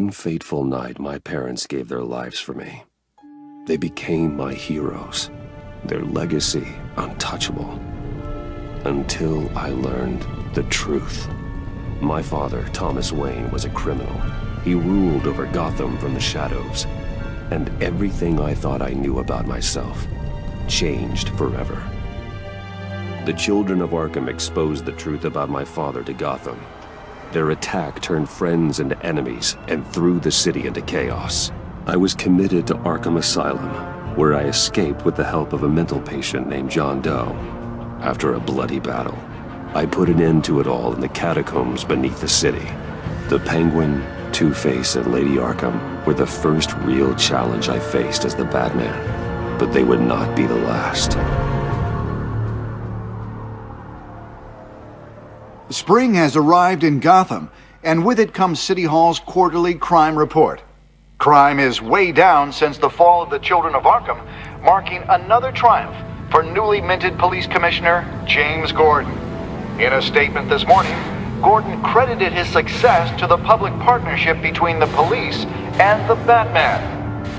one fateful night, my parents gave their lives for me. They became my heroes, their legacy untouchable. Until I learned the truth. My father, Thomas Wayne, was a criminal. He ruled over Gotham from the shadows. And everything I thought I knew about myself changed forever. The children of Arkham exposed the truth about my father to Gotham. Their attack turned friends into enemies and threw the city into chaos. I was committed to Arkham Asylum, where I escaped with the help of a mental patient named John Doe. After a bloody battle, I put an end to it all in the catacombs beneath the city. The Penguin, Two-Face, and Lady Arkham were the first real challenge I faced as the Batman, but they would not be the last. Spring has arrived in Gotham, and with it comes City Hall's quarterly crime report. Crime is way down since the fall of the Children of Arkham, marking another triumph for newly minted Police Commissioner James Gordon. In a statement this morning, Gordon credited his success to the public partnership between the police and the Batman.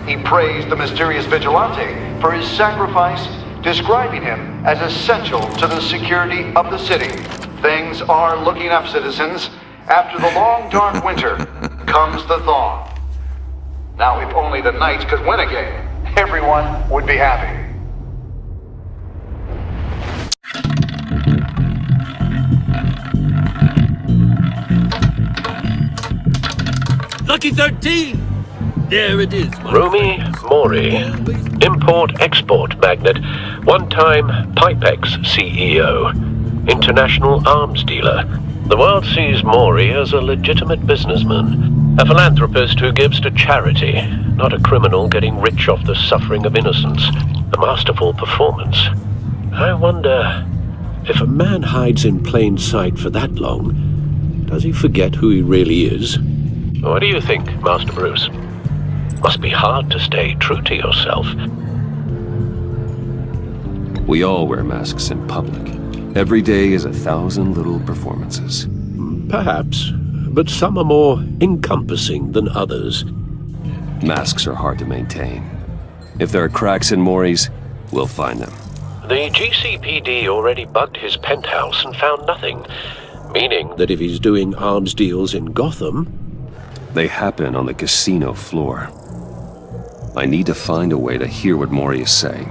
He praised the mysterious vigilante for his sacrifice, describing him as essential to the security of the city. Things are looking up, citizens. After the long, dark winter comes the thaw. Now, if only the Knights could win a game, everyone would be happy. Lucky 13! There it is, Rumi Mori, import-export magnate, one-time Pipex CEO, international arms dealer. The world sees Mori as a legitimate businessman, a philanthropist who gives to charity, not a criminal getting rich off the suffering of innocence. A masterful performance. I wonder, if a man hides in plain sight for that long, does he forget who he really is? What do you think, Master Bruce? Must be hard to stay true to yourself. We all wear masks in public. Every day is 1,000 little performances. Perhaps, but some are more encompassing than others. Masks are hard to maintain. If there are cracks in Mori's, we'll find them. The GCPD already bugged his penthouse and found nothing, meaning that if he's doing arms deals in Gotham... They happen on the casino floor. I need to find a way to hear what Mori is saying.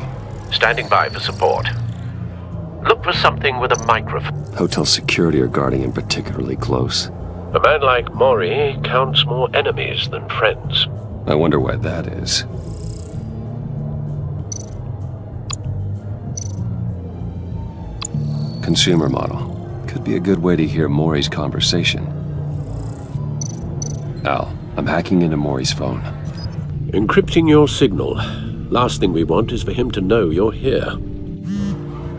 Standing by for support. Look for something with a microphone. Hotel security are guarding him particularly close. A man like Mori counts more enemies than friends. I wonder why that is. Consumer model. Could be a good way to hear Mori's conversation. Al, I'm hacking into Mori's phone. Encrypting your signal. Last thing we want is for him to know you're here.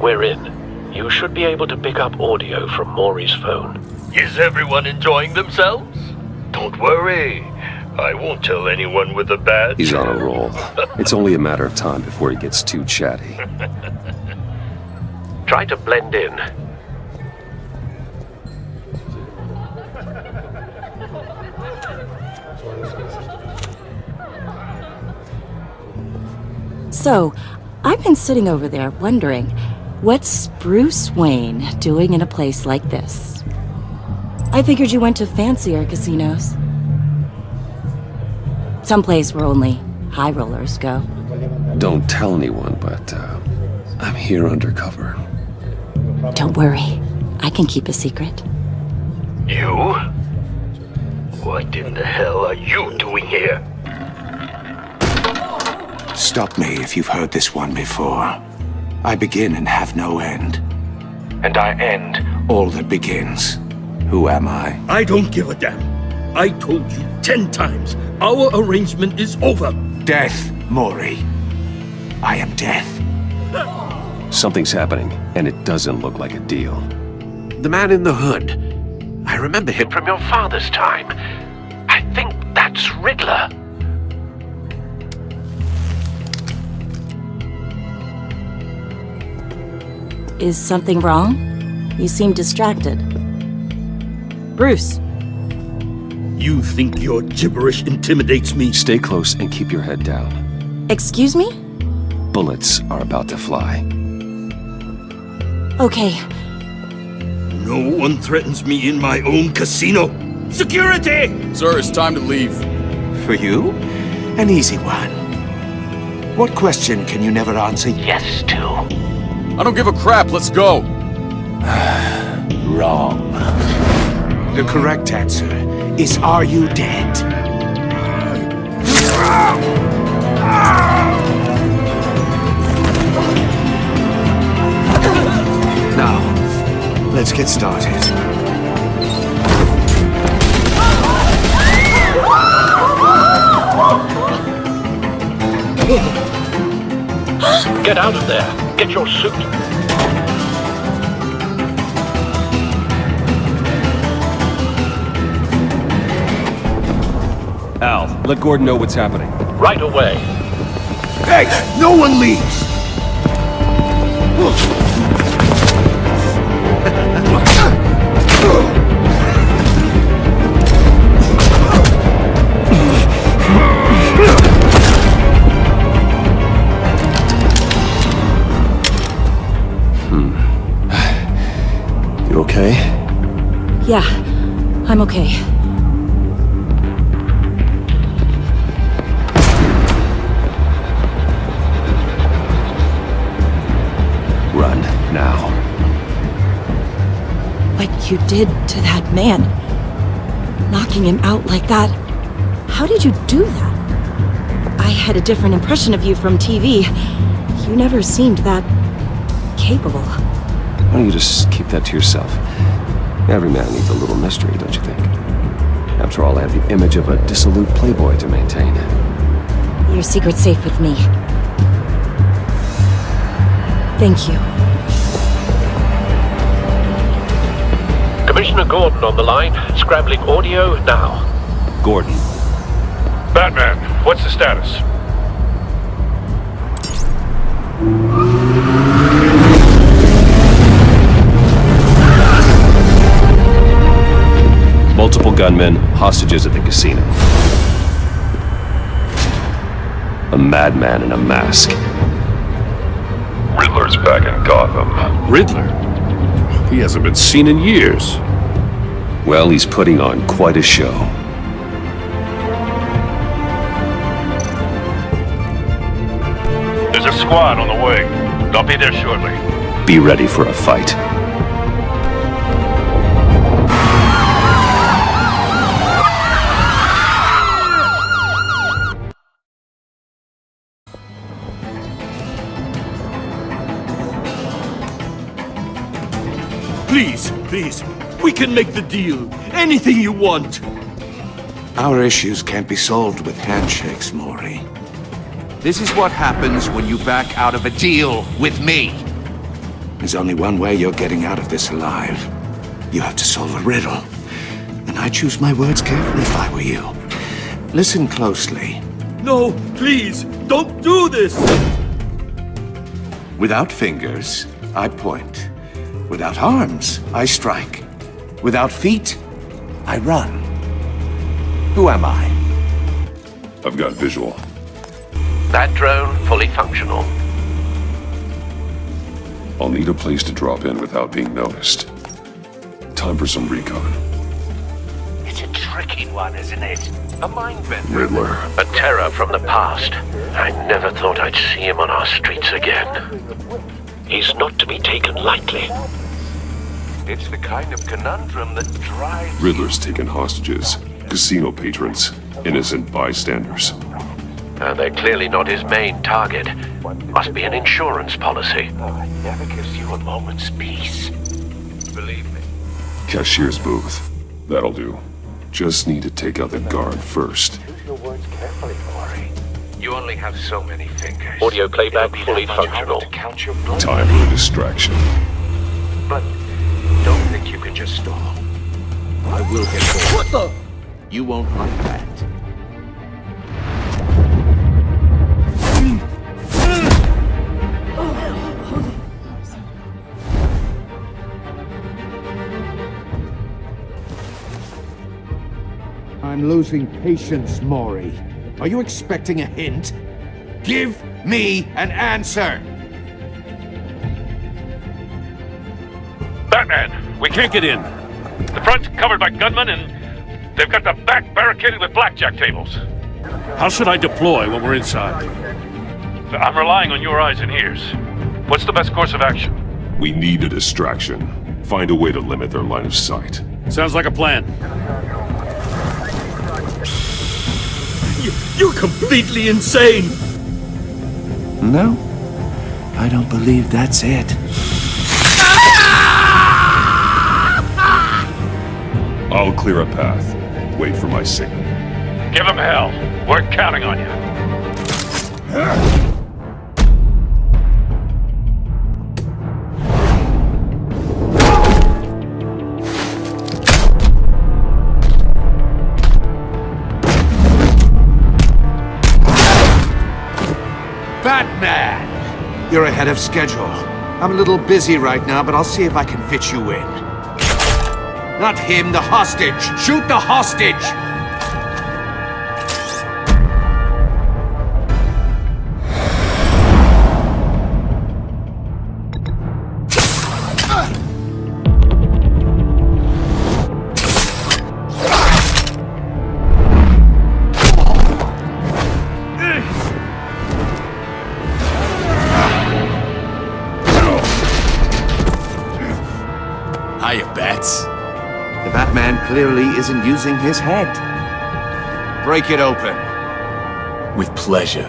We're in. You should be able to pick up audio from Mori's phone. Is everyone enjoying themselves? Don't worry. I won't tell anyone with a badge. He's on a roll. It's only a matter of time before he gets too chatty. Try to blend in. So, I've been sitting over there wondering, what's Bruce Wayne doing in a place like this? I figured you went to fancier casinos. Someplace where only high rollers go. Don't tell anyone, but I'm here undercover. Don't worry, I can keep a secret. You? What in the hell are you doing here? Stop me if you've heard this one before. I begin and have no end. And I end all that begins. Who am I? I don't give a damn. I told you 10 times. Our arrangement is over. Death, Mori. I am death. Something's happening, and it doesn't look like a deal. The man in the hood. I remember him from your father's time. I think that's Riddler. Is something wrong? You seem distracted. Bruce. You think your gibberish intimidates me? Stay close and keep your head down. Excuse me? Bullets are about to fly. Okay. No one threatens me in my own casino. Security! Sir, it's time to leave. For you? An easy one. What question can you never answer yes to? I don't give a crap, let's go! Wrong. The correct answer is, are you dead? Now, let's get started. Get out of there. Get your suit. Al, let Gordon know what's happening. Right away. Hey, no one leaves! You okay? Yeah, I'm okay. Run, now. What you did to that man, knocking him out like that, how did you do that? I had a different impression of you from TV. You never seemed that capable. Why don't you just keep that to yourself? Every man needs a little mystery, don't you think? After all, I have the image of a dissolute playboy to maintain. Your secret's safe with me. Thank you. Commissioner Gordon on the line. Scrambling audio now. Gordon. Batman, what's the status? Multiple gunmen, hostages at the casino. A madman in a mask. Riddler's back in Gotham. Riddler? He hasn't been seen in years. Well, he's putting on quite a show. There's a squad on the way. They'll be there shortly. Be ready for a fight. Please, we can make the deal. Anything you want. Our issues can't be solved with handshakes, Maury. This is what happens when you back out of a deal with me. There's only one way you're getting out of this alive. You have to solve a riddle. And I choose my words carefully if I were you. Listen closely. No, please, don't do this! Without fingers, I point. Without arms, I strike. Without feet, I run. Who am I? I've got visual. That drone fully functional. I'll need a place to drop in without being noticed. Time for some recon. It's a tricky one, isn't it? A mind bender. Riddler. A terror from the past. I never thought I'd see him on our streets again. He's not to be taken lightly. It's the kind of conundrum that drives... Riddler's taken hostages. Casino patrons. Innocent bystanders. They're clearly not his main target. Must be an insurance policy. It never gives you a moment's peace. Believe me. Cashier's booth. That'll do. Just need to take out the guard first. Choose your words carefully, Maury. You only have so many fingers. Audio playback It'll be fully that much functional. harder to count your blood. Time for a distraction. But don't think you can just stall. I will get going. What the? You won't like that. I'm losing patience, Maury. Are you expecting a hint? Give me an answer! Batman, we can't get in. The front's covered by gunmen and they've got the back barricaded with blackjack tables. How should I deploy when we're inside? I'm relying on your eyes and ears. What's the best course of action? We need a distraction. Find a way to limit their line of sight. Sounds like a plan. You're completely insane! No, I don't believe that's it. I'll clear a path. Wait for my signal. Give him hell. We're counting on you. Batman! You're ahead of schedule. I'm a little busy right now, but I'll see if I can fit you in. Not him, the hostage! Shoot the hostage! Hiya, Bats. The Batman clearly isn't using his head. Break it open. With pleasure.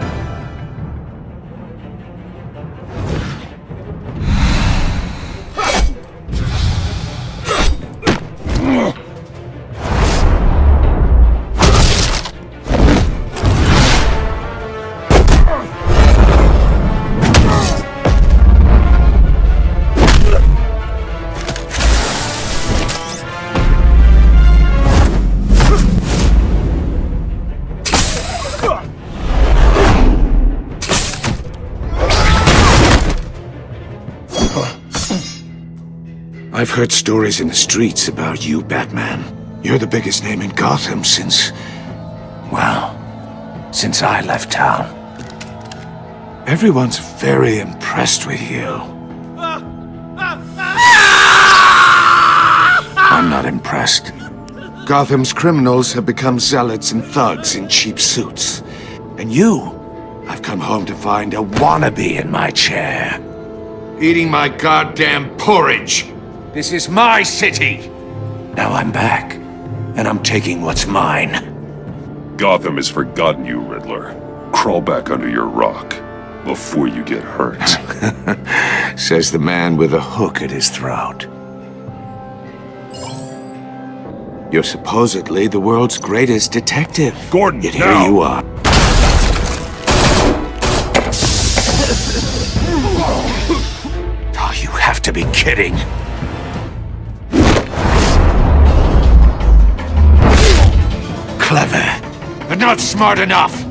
I've heard stories in the streets about you, Batman. You're the biggest name in Gotham since... well, since I left town. Everyone's very impressed with you. I'm not impressed. Gotham's criminals have become zealots and thugs in cheap suits. And you, I've come home to find a wannabe in my chair. Eating my goddamn porridge. This is my city! Now I'm back, and I'm taking what's mine. Gotham has forgotten you, Riddler. Crawl back under your rock before you get hurt. Says the man with a hook at his throat. You're supposedly the world's greatest detective. Gordon, Yet here now! you are. Oh, you have to be kidding. Clever, but not smart enough.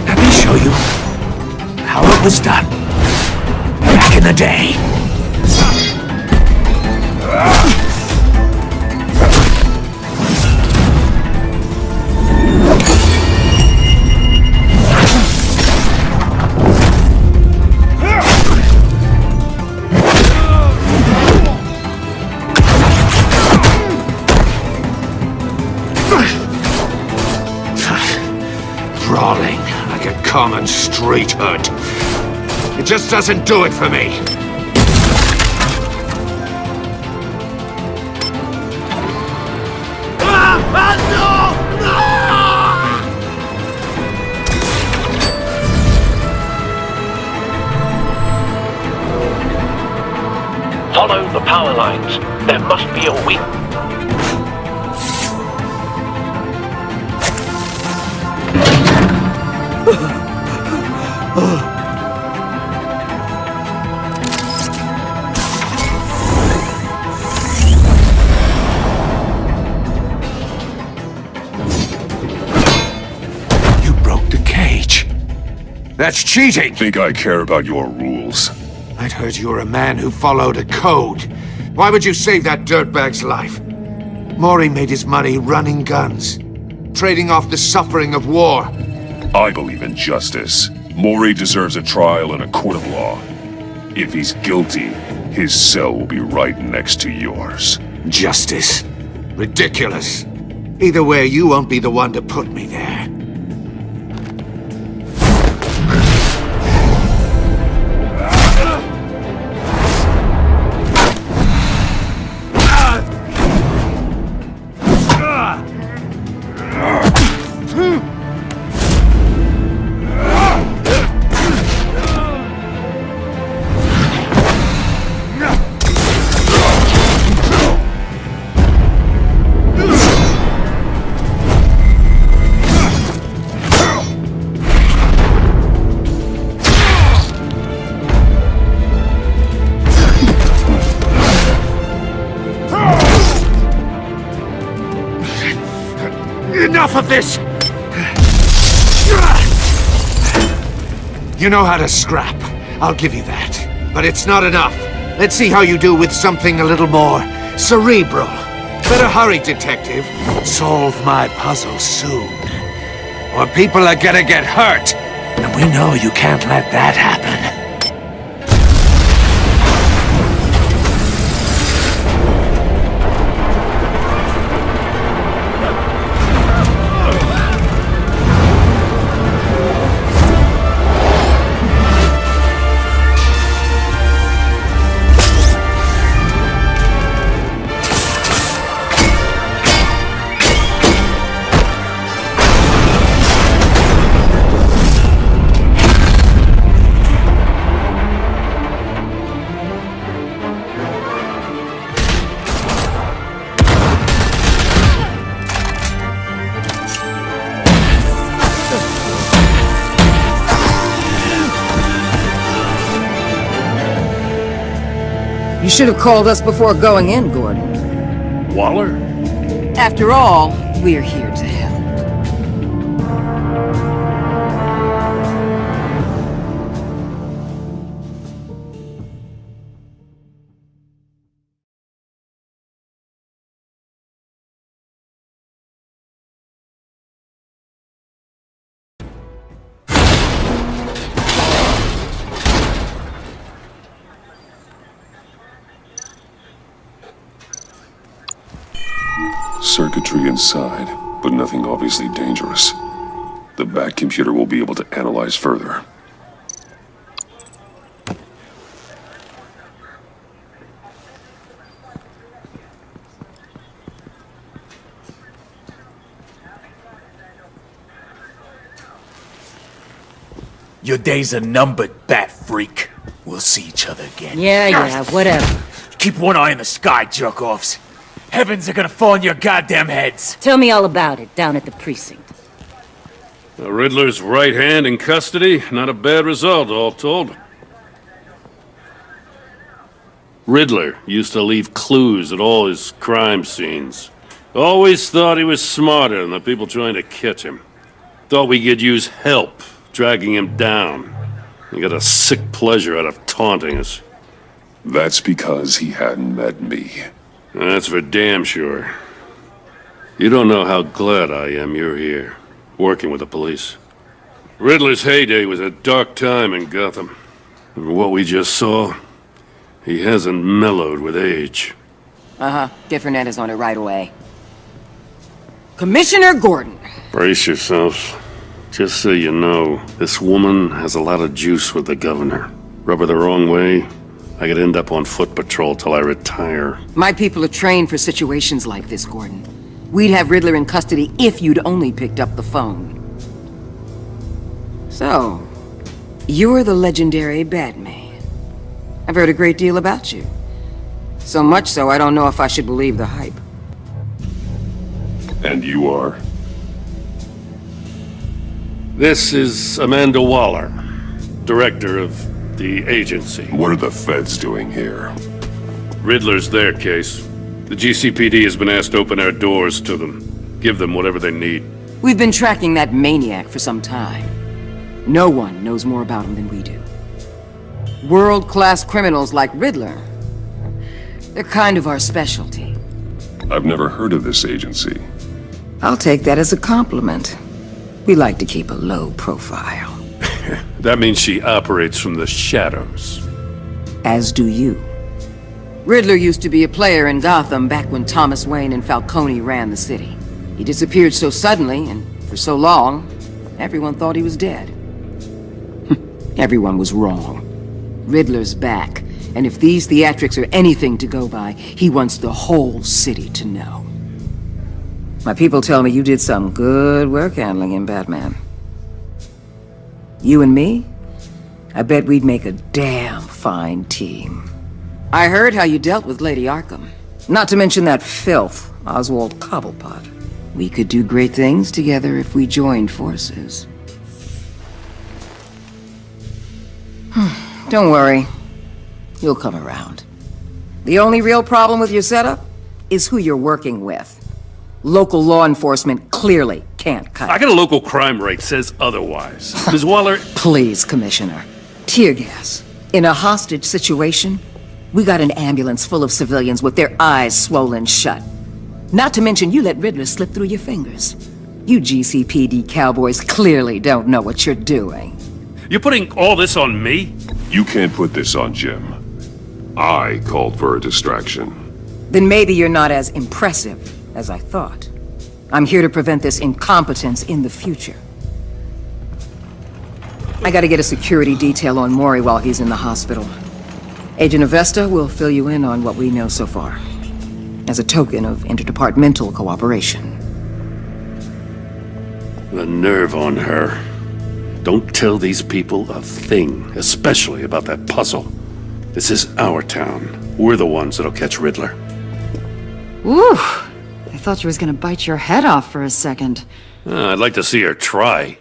Let me show you how it was done back in the day. Brawling like a common street hood. It just doesn't do it for me. Follow the power lines. There must be a weak... You broke the cage. That's cheating! Think I care about your rules? I'd heard you were a man who followed a code. Why would you save that dirtbag's life? Maury made his money running guns, trading off the suffering of war. I believe in justice. Maury deserves a trial in a court of law. If he's guilty, his cell will be right next to yours. Justice? Ridiculous. Either way, you won't be the one to put me there. Enough of this! You know how to scrap. I'll give you that. But it's not enough. Let's see how you do with something a little more cerebral. Better hurry, detective. Solve my puzzle soon. Or people are gonna get hurt. And we know you can't let that happen. You should have called us before going in, Gordon. Waller? After all, we're here to help. Circuitry inside, but nothing obviously dangerous. The back computer will be able to analyze further. Your days are numbered, bat freak. We'll see each other again. Yeah, whatever. Keep one eye in the sky, jerk-offs. Heavens are gonna fall on your goddamn heads. Tell me all about it down at the precinct. The Riddler's right hand in custody. Not a bad result, all told. Riddler used to leave clues at all his crime scenes. Always thought he was smarter than the people trying to catch him. Thought we could use help dragging him down. He got a sick pleasure out of taunting us. That's because he hadn't met me. That's for damn sure. You don't know how glad I am you're here, working with the police. Riddler's heyday was a dark time in Gotham. And what we just saw, he hasn't mellowed with age. Get Fernandez on it right away. Commissioner Gordon. Brace yourselves. Just so you know, this woman has a lot of juice with the governor. Rub her the wrong way, I could end up on foot patrol till I retire. My people are trained for situations like this, Gordon. We'd have Riddler in custody if you'd only picked up the phone. So, you're the legendary Batman. I've heard a great deal about you. So much so, I don't know if I should believe the hype. And you are? This is Amanda Waller, director of the agency. What are the feds doing here? Riddler's their case. The GCPD has been asked to open our doors to them. Give them whatever they need. We've been tracking that maniac for some time. No one knows more about him than we do. World-class criminals like Riddler. They're kind of our specialty. I've never heard of this agency. I'll take that as a compliment. We like to keep a low profile. That means she operates from the shadows. As do you. Riddler used to be a player in Gotham back when Thomas Wayne and Falcone ran the city. He disappeared so suddenly and for so long, everyone thought he was dead. Everyone was wrong. Riddler's back, and if these theatrics are anything to go by, he wants the whole city to know. My people tell me you did some good work handling him, Batman. You and me? I bet we'd make a damn fine team. I heard how you dealt with Lady Arkham. Not to mention that filth, Oswald Cobblepot. We could do great things together if we joined forces. Don't worry. You'll come around. The only real problem with your setup is who you're working with. Local law enforcement clearly can't cut it. I got a local crime rate says otherwise. Ms. Waller... Please, Commissioner. Tear gas. In a hostage situation, we got an ambulance full of civilians with their eyes swollen shut. Not to mention you let Riddler slip through your fingers. You GCPD cowboys clearly don't know what you're doing. You're putting all this on me? You can't put this on Jim. I called for a distraction. Then maybe you're not as impressive as I thought. I'm here to prevent this incompetence in the future. I gotta get a security detail on Maury while he's in the hospital. Agent Avesta will fill you in on what we know so far, as a token of interdepartmental cooperation. The nerve on her. Don't tell these people a thing, especially about that puzzle. This is our town. We're the ones that'll catch Riddler. Ooh, I thought you was gonna bite your head off for a second. I'd like to see her try.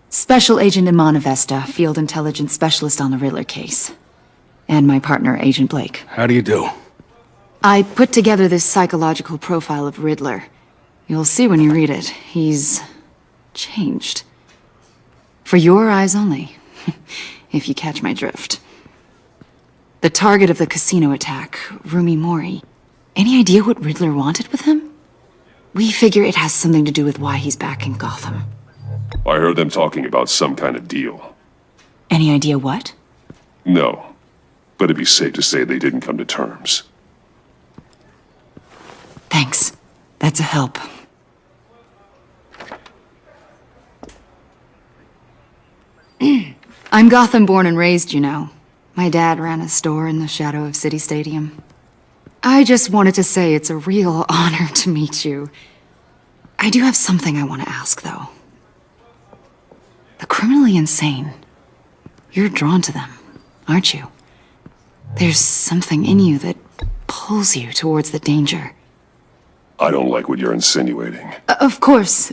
Special Agent Iman Avesta, Field Intelligence Specialist on the Riddler case. And my partner, Agent Blake. How do you do? I put together this psychological profile of Riddler. You'll see when you read it. He's changed. For your eyes only, if you catch my drift. The target of the casino attack, Rumi Mori. Any idea what Riddler wanted with him? We figure it has something to do with why he's back in Gotham. I heard them talking about some kind of deal. Any idea what? No, but it'd be safe to say they didn't come to terms. Thanks. That's a help. I'm Gotham born and raised, you know. My dad ran a store in the shadow of City Stadium. I just wanted to say it's a real honor to meet you. I do have something I want to ask, though. The criminally insane. You're drawn to them, aren't you? There's something in you that pulls you towards the danger. I don't like what you're insinuating. Of course,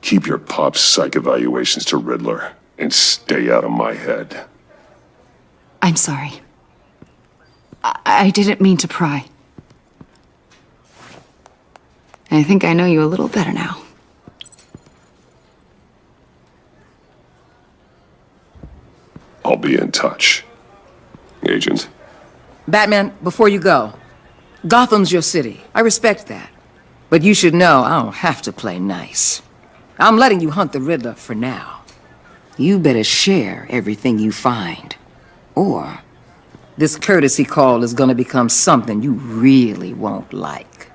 Keep your pop's psych evaluations to Riddler, and stay out of my head. I'm sorry. I didn't mean to pry. I think I know you a little better now. I'll be in touch. Agent. Batman, before you go, Gotham's your city. I respect that. But you should know I don't have to play nice. I'm letting you hunt the Riddler for now. You better share everything you find. Or this courtesy call is gonna become something you really won't like.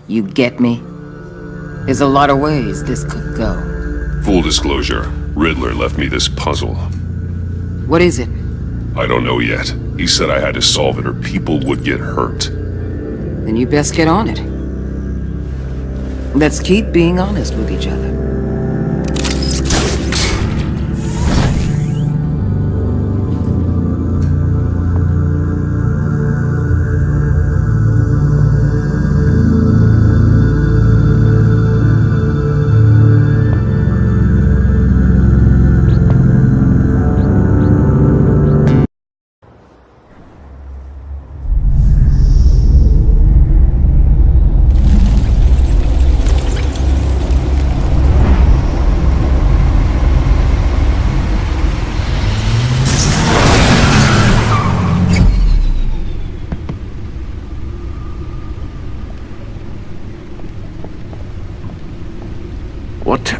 You get me? There's a lot of ways this could go. Full disclosure, Riddler left me this puzzle. What is it? I don't know yet. He said I had to solve it or people would get hurt. Then you best get on it. Let's keep being honest with each other.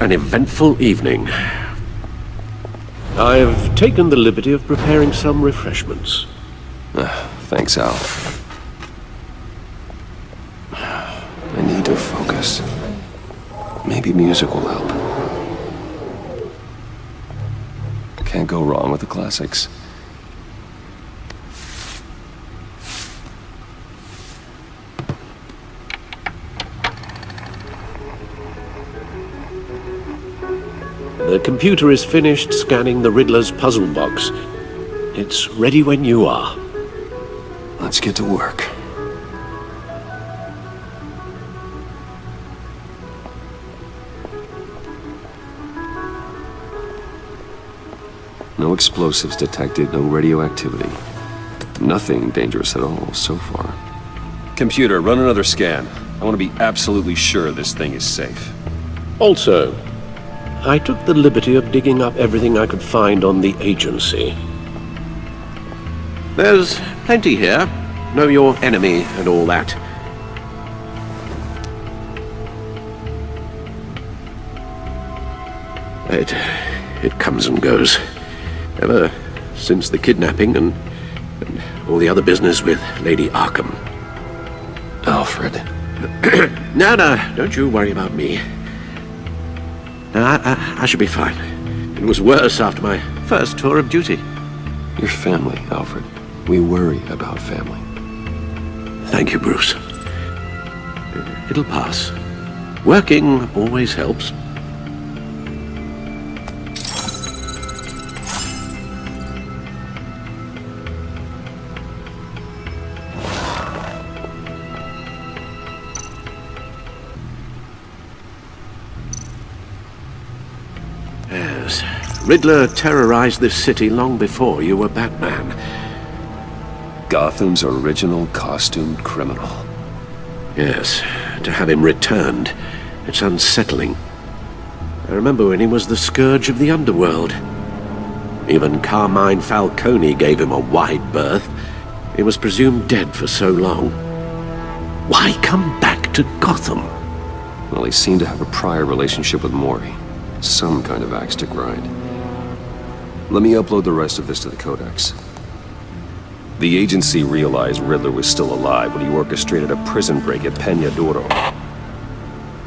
an eventful evening. I've taken the liberty of preparing some refreshments. Thanks, Al. I need to focus. Maybe music will help. Can't go wrong with the classics. The computer is finished scanning the Riddler's puzzle box. It's ready when you are. Let's get to work. No explosives detected, no radioactivity. Nothing dangerous at all so far. Computer, run another scan. I want to be absolutely sure this thing is safe. Also, I took the liberty of digging up everything I could find on the agency. There's plenty here. Know your enemy and all that. It comes and goes. Ever since the kidnapping and all the other business with Lady Arkham. Alfred. No, don't you worry about me. I should be fine. It was worse after my first tour of duty. Your family, Alfred. We worry about family. Thank you, Bruce. It'll pass. Working always helps. Yes. Riddler terrorized this city long before you were Batman. Gotham's original costumed criminal. Yes, to have him returned, it's unsettling. I remember when he was the scourge of the underworld. Even Carmine Falcone gave him a wide berth. He was presumed dead for so long. Why come back to Gotham? Well, he seemed to have a prior relationship with Mori. Some kind of axe to grind. Let me upload the rest of this to the Codex. The agency realized Riddler was still alive when he orchestrated a prison break at Peña Duro.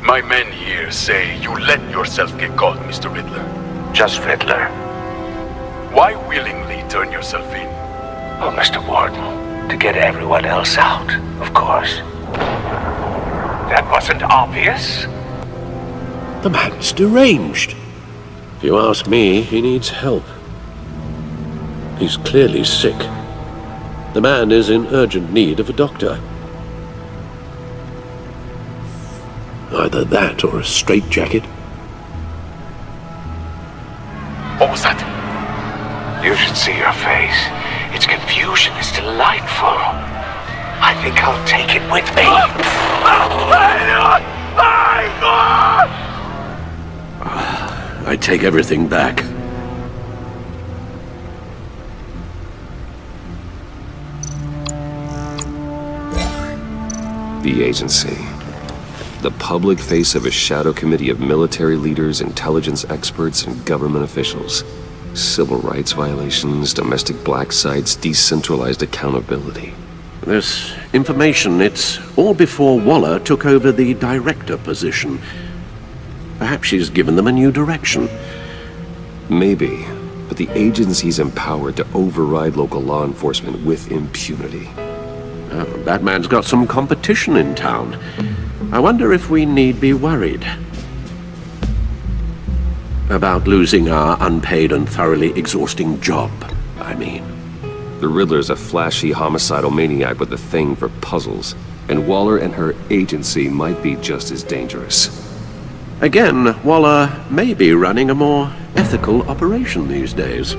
My men here say you let yourself get caught, Mr. Riddler. Just Riddler. Why willingly turn yourself in? Oh, Mr. Warden, to get everyone else out, of course. That wasn't obvious. The man's deranged. If you ask me, he needs help. He's clearly sick. The man is in urgent need of a doctor. Either that or a straitjacket. What was that? You should see your face. Its confusion is delightful. I think I'll take it with me. I take everything back. The agency. The public face of a shadow committee of military leaders, intelligence experts, and government officials. Civil rights violations, domestic black sites, decentralized accountability. This information, it's all before Waller took over the director position. Perhaps she's given them a new direction. Maybe, but the agency's empowered to override local law enforcement with impunity. Batman's got some competition in town. I wonder if we need be worried about losing our unpaid and thoroughly exhausting job, I mean. The Riddler's a flashy homicidal maniac with a thing for puzzles, and Waller and her agency might be just as dangerous. Again, Waller may be running a more ethical operation these days.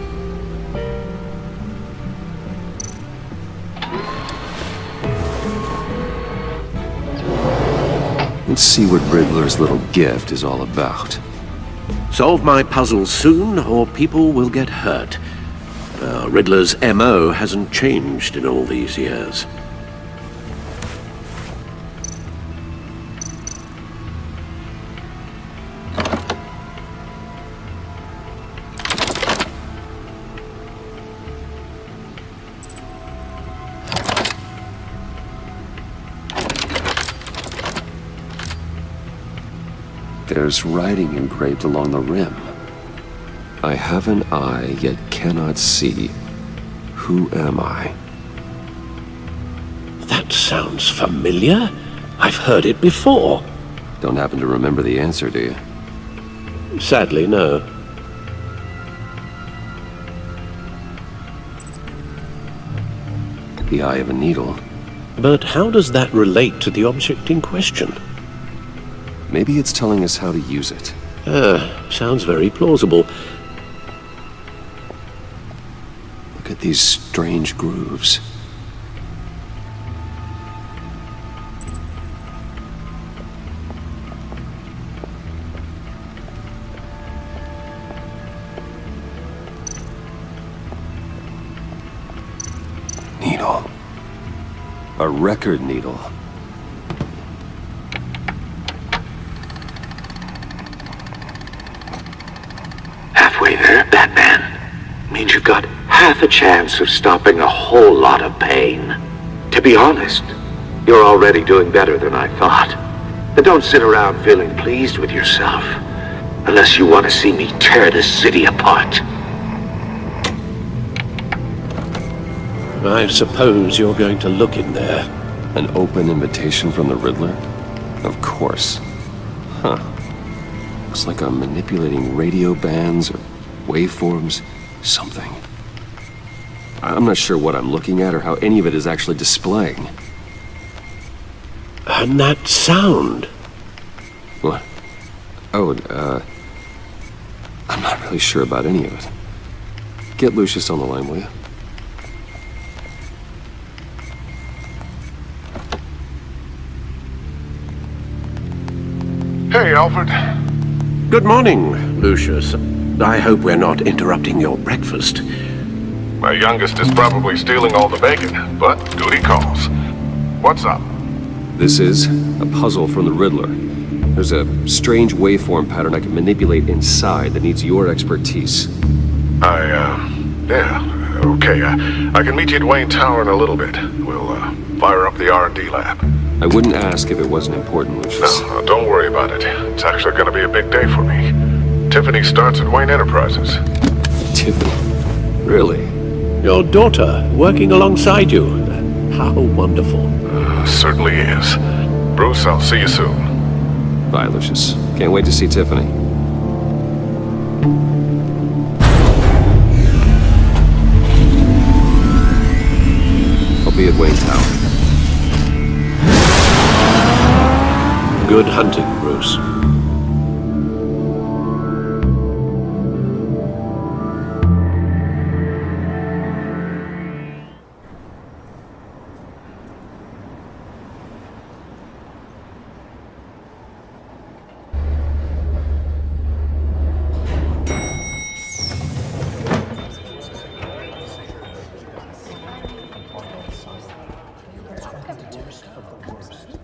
Let's see what Riddler's little gift is all about. Solve my puzzles soon, or people will get hurt. Riddler's M.O. hasn't changed in all these years. There's writing engraved along the rim. I have an eye, yet cannot see. Who am I? That sounds familiar. I've heard it before. Don't happen to remember the answer, do you? Sadly, no. The eye of a needle. But how does that relate to the object in question? Maybe it's telling us how to use it. Sounds very plausible. Look at these strange grooves. Needle. A record needle. Halfway there, Batman. Means you've got half a chance of stopping a whole lot of pain. To be honest, you're already doing better than I thought. And don't sit around feeling pleased with yourself, unless you want to see me tear this city apart. I suppose you're going to look in there. An open invitation from the Riddler? Of course. Huh. Looks like I'm manipulating radio bands or waveforms. Something. I'm not sure what I'm looking at or how any of it is actually displaying. And that sound? What? Oh, I'm not really sure about any of it. Get Lucius on the line, will you? Hey, Alfred. Good morning, Lucius. I hope we're not interrupting your breakfast. My youngest is probably stealing all the bacon, but duty calls. What's up? This is a puzzle from the Riddler. There's a strange waveform pattern I can manipulate inside that needs your expertise. Yeah, okay. I can meet you at Wayne Tower in a little bit. We'll, fire up the R&D lab. I wouldn't ask if it wasn't important, Lucius. No, don't worry about it. It's actually gonna be a big day for me. Tiffany starts at Wayne Enterprises. Tiffany? Really? Your daughter, working alongside you. How wonderful. Certainly is. Bruce, I'll see you soon. Bye, Lucius. Can't wait to see Tiffany. I'll be at Wayne Tower. Good hunting, Bruce.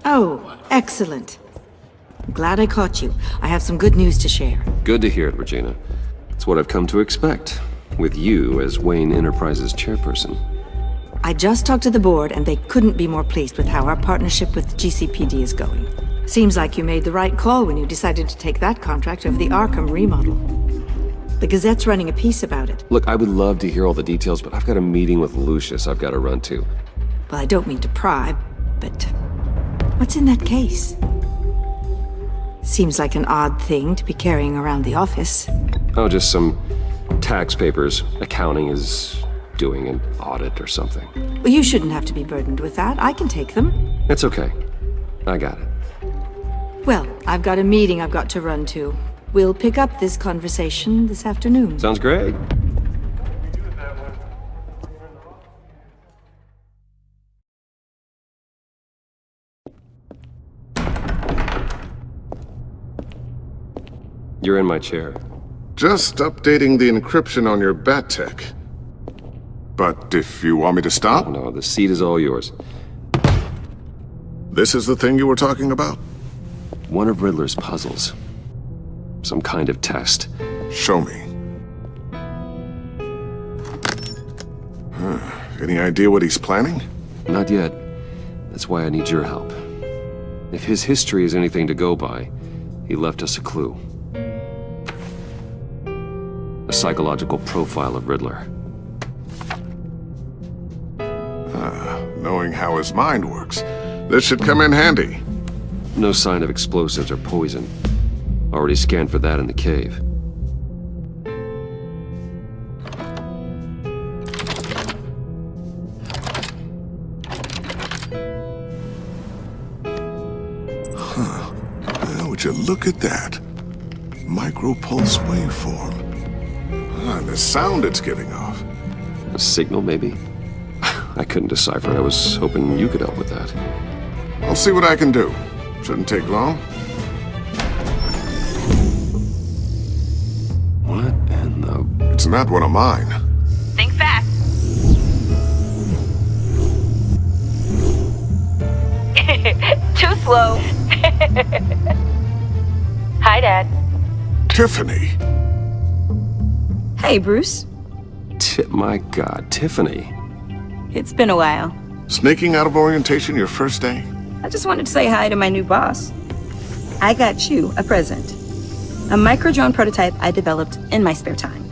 Oh, excellent. Glad I caught you. I have some good news to share. Good to hear it, Regina. It's what I've come to expect, with you as Wayne Enterprises chairperson. I just talked to the board, and they couldn't be more pleased with how our partnership with GCPD is going. Seems like you made the right call when you decided to take that contract over the Arkham remodel. The Gazette's running a piece about it. Look, I would love to hear all the details, but I've got a meeting with Lucius I've got to run to. Well, I don't mean to pry, but what's in that case? Seems like an odd thing to be carrying around the office. Oh, just some tax papers. Accounting is doing an audit or something. Well, you shouldn't have to be burdened with that. I can take them. It's okay. I got it. Well, I've got a meeting I've got to run to. We'll pick up this conversation this afternoon. Sounds great. You're in my chair. Just updating the encryption on your bat tech. But if you want me to stop? No, the seat is all yours. This is the thing you were talking about? One of Riddler's puzzles. Some kind of test. Show me. Any idea what he's planning? Not yet. That's why I need your help. If his history is anything to go by, He left us a clue. A psychological profile of Riddler. Knowing how his mind works, this should come in handy. No sign of explosives or poison. Already scanned for that in the cave. Would you look at that? Micropulse waveform. And the sound it's giving off. A signal, maybe? I couldn't decipher. I was hoping you could help with that. I'll see what I can do. Shouldn't take long. What in the... It's not one of mine. Think fast. Too slow. Hi, Dad. Tiffany. Hey, Bruce. My God, Tiffany. It's been a while. Sneaking out of orientation your first day? I just wanted to say hi to my new boss. I got you a present. A micro-drone prototype I developed in my spare time.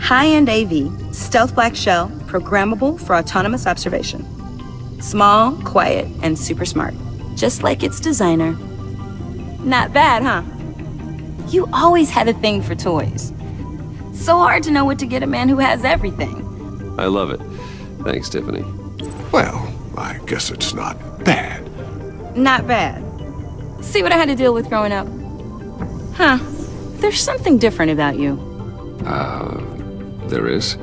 High-end AV, stealth black shell, programmable for autonomous observation. Small, quiet, and super smart. Just like its designer. Not bad, huh? You always had a thing for toys. So hard to know what to get a man who has everything. I love it. Thanks, Tiffany. Well, I guess it's not bad. Not bad. See what I had to deal with growing up? Huh. There's something different about you. There is?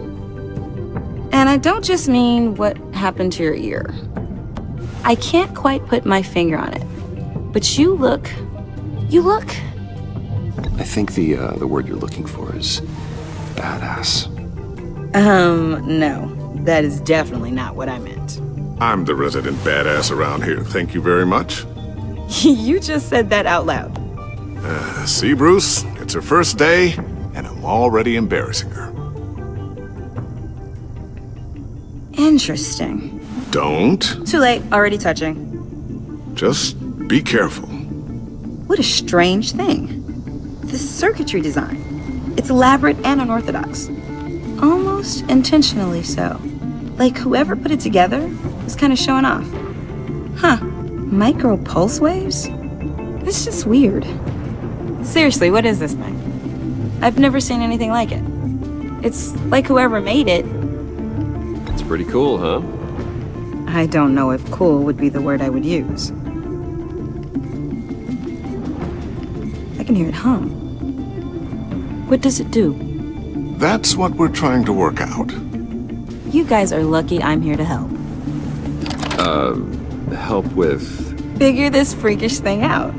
And I don't just mean what happened to your ear. I can't quite put my finger on it. But you look... I think the word you're looking for is badass. No. That is definitely not what I meant. I'm the resident badass around here. Thank you very much. You just said that out loud. See, Bruce? It's her first day, and I'm already embarrassing her. Interesting. Don't. Too late. Already touching. Just be careful. What a strange thing. The circuitry design. It's elaborate and unorthodox. Almost intentionally so. Like whoever put it together was kind of showing off. Huh. Micro pulse waves? It's just weird. Seriously, what is this thing? I've never seen anything like it. It's like whoever made it. It's pretty cool, huh? I don't know if cool would be the word I would use. I can hear it hum. What does it do? That's what we're trying to work out. You guys are lucky I'm here to help. Help with... Figure this freakish thing out.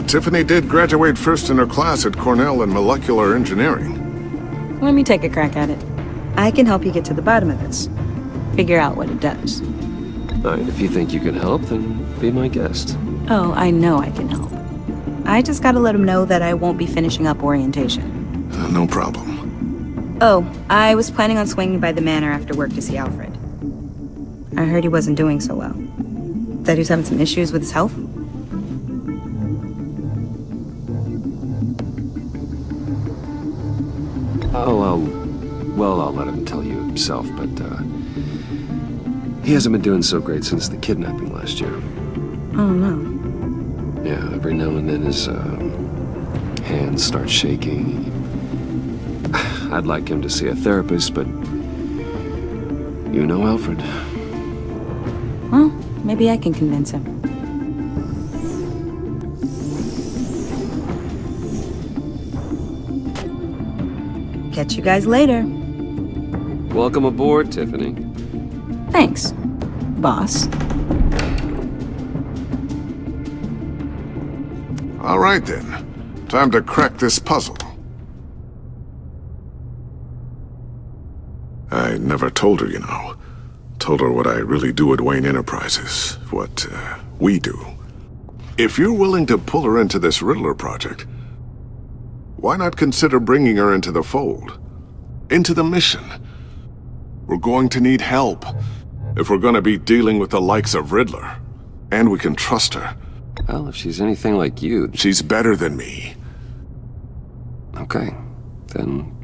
Tiffany did graduate first in her class at Cornell in molecular engineering. Let me take a crack at it. I can help you get to the bottom of this. Figure out what it does. All right, if you think you can help, then be my guest. Oh, I know I can help. I just gotta let him know that I won't be finishing up orientation. No problem. Oh, I was planning on swinging by the manor after work to see Alfred. I heard he wasn't doing so well. That he was having some issues with his health. I'll let him tell you himself, but, he hasn't been doing so great since the kidnapping last year. Oh, no. Yeah, every now and then his, hands start shaking. I'd like him to see a therapist, but you know Alfred. Well, maybe I can convince him. Catch you guys later. Welcome aboard, Tiffany. Thanks, boss. All right, then. Time to crack this puzzle. I never told her, you know. Told her what I really do at Wayne Enterprises. What, we do. If you're willing to pull her into this Riddler project, why not consider bringing her into the fold? Into the mission? We're going to need help if we're going to be dealing with the likes of Riddler. And we can trust her Well, if she's anything like you... She's better than me. Okay, then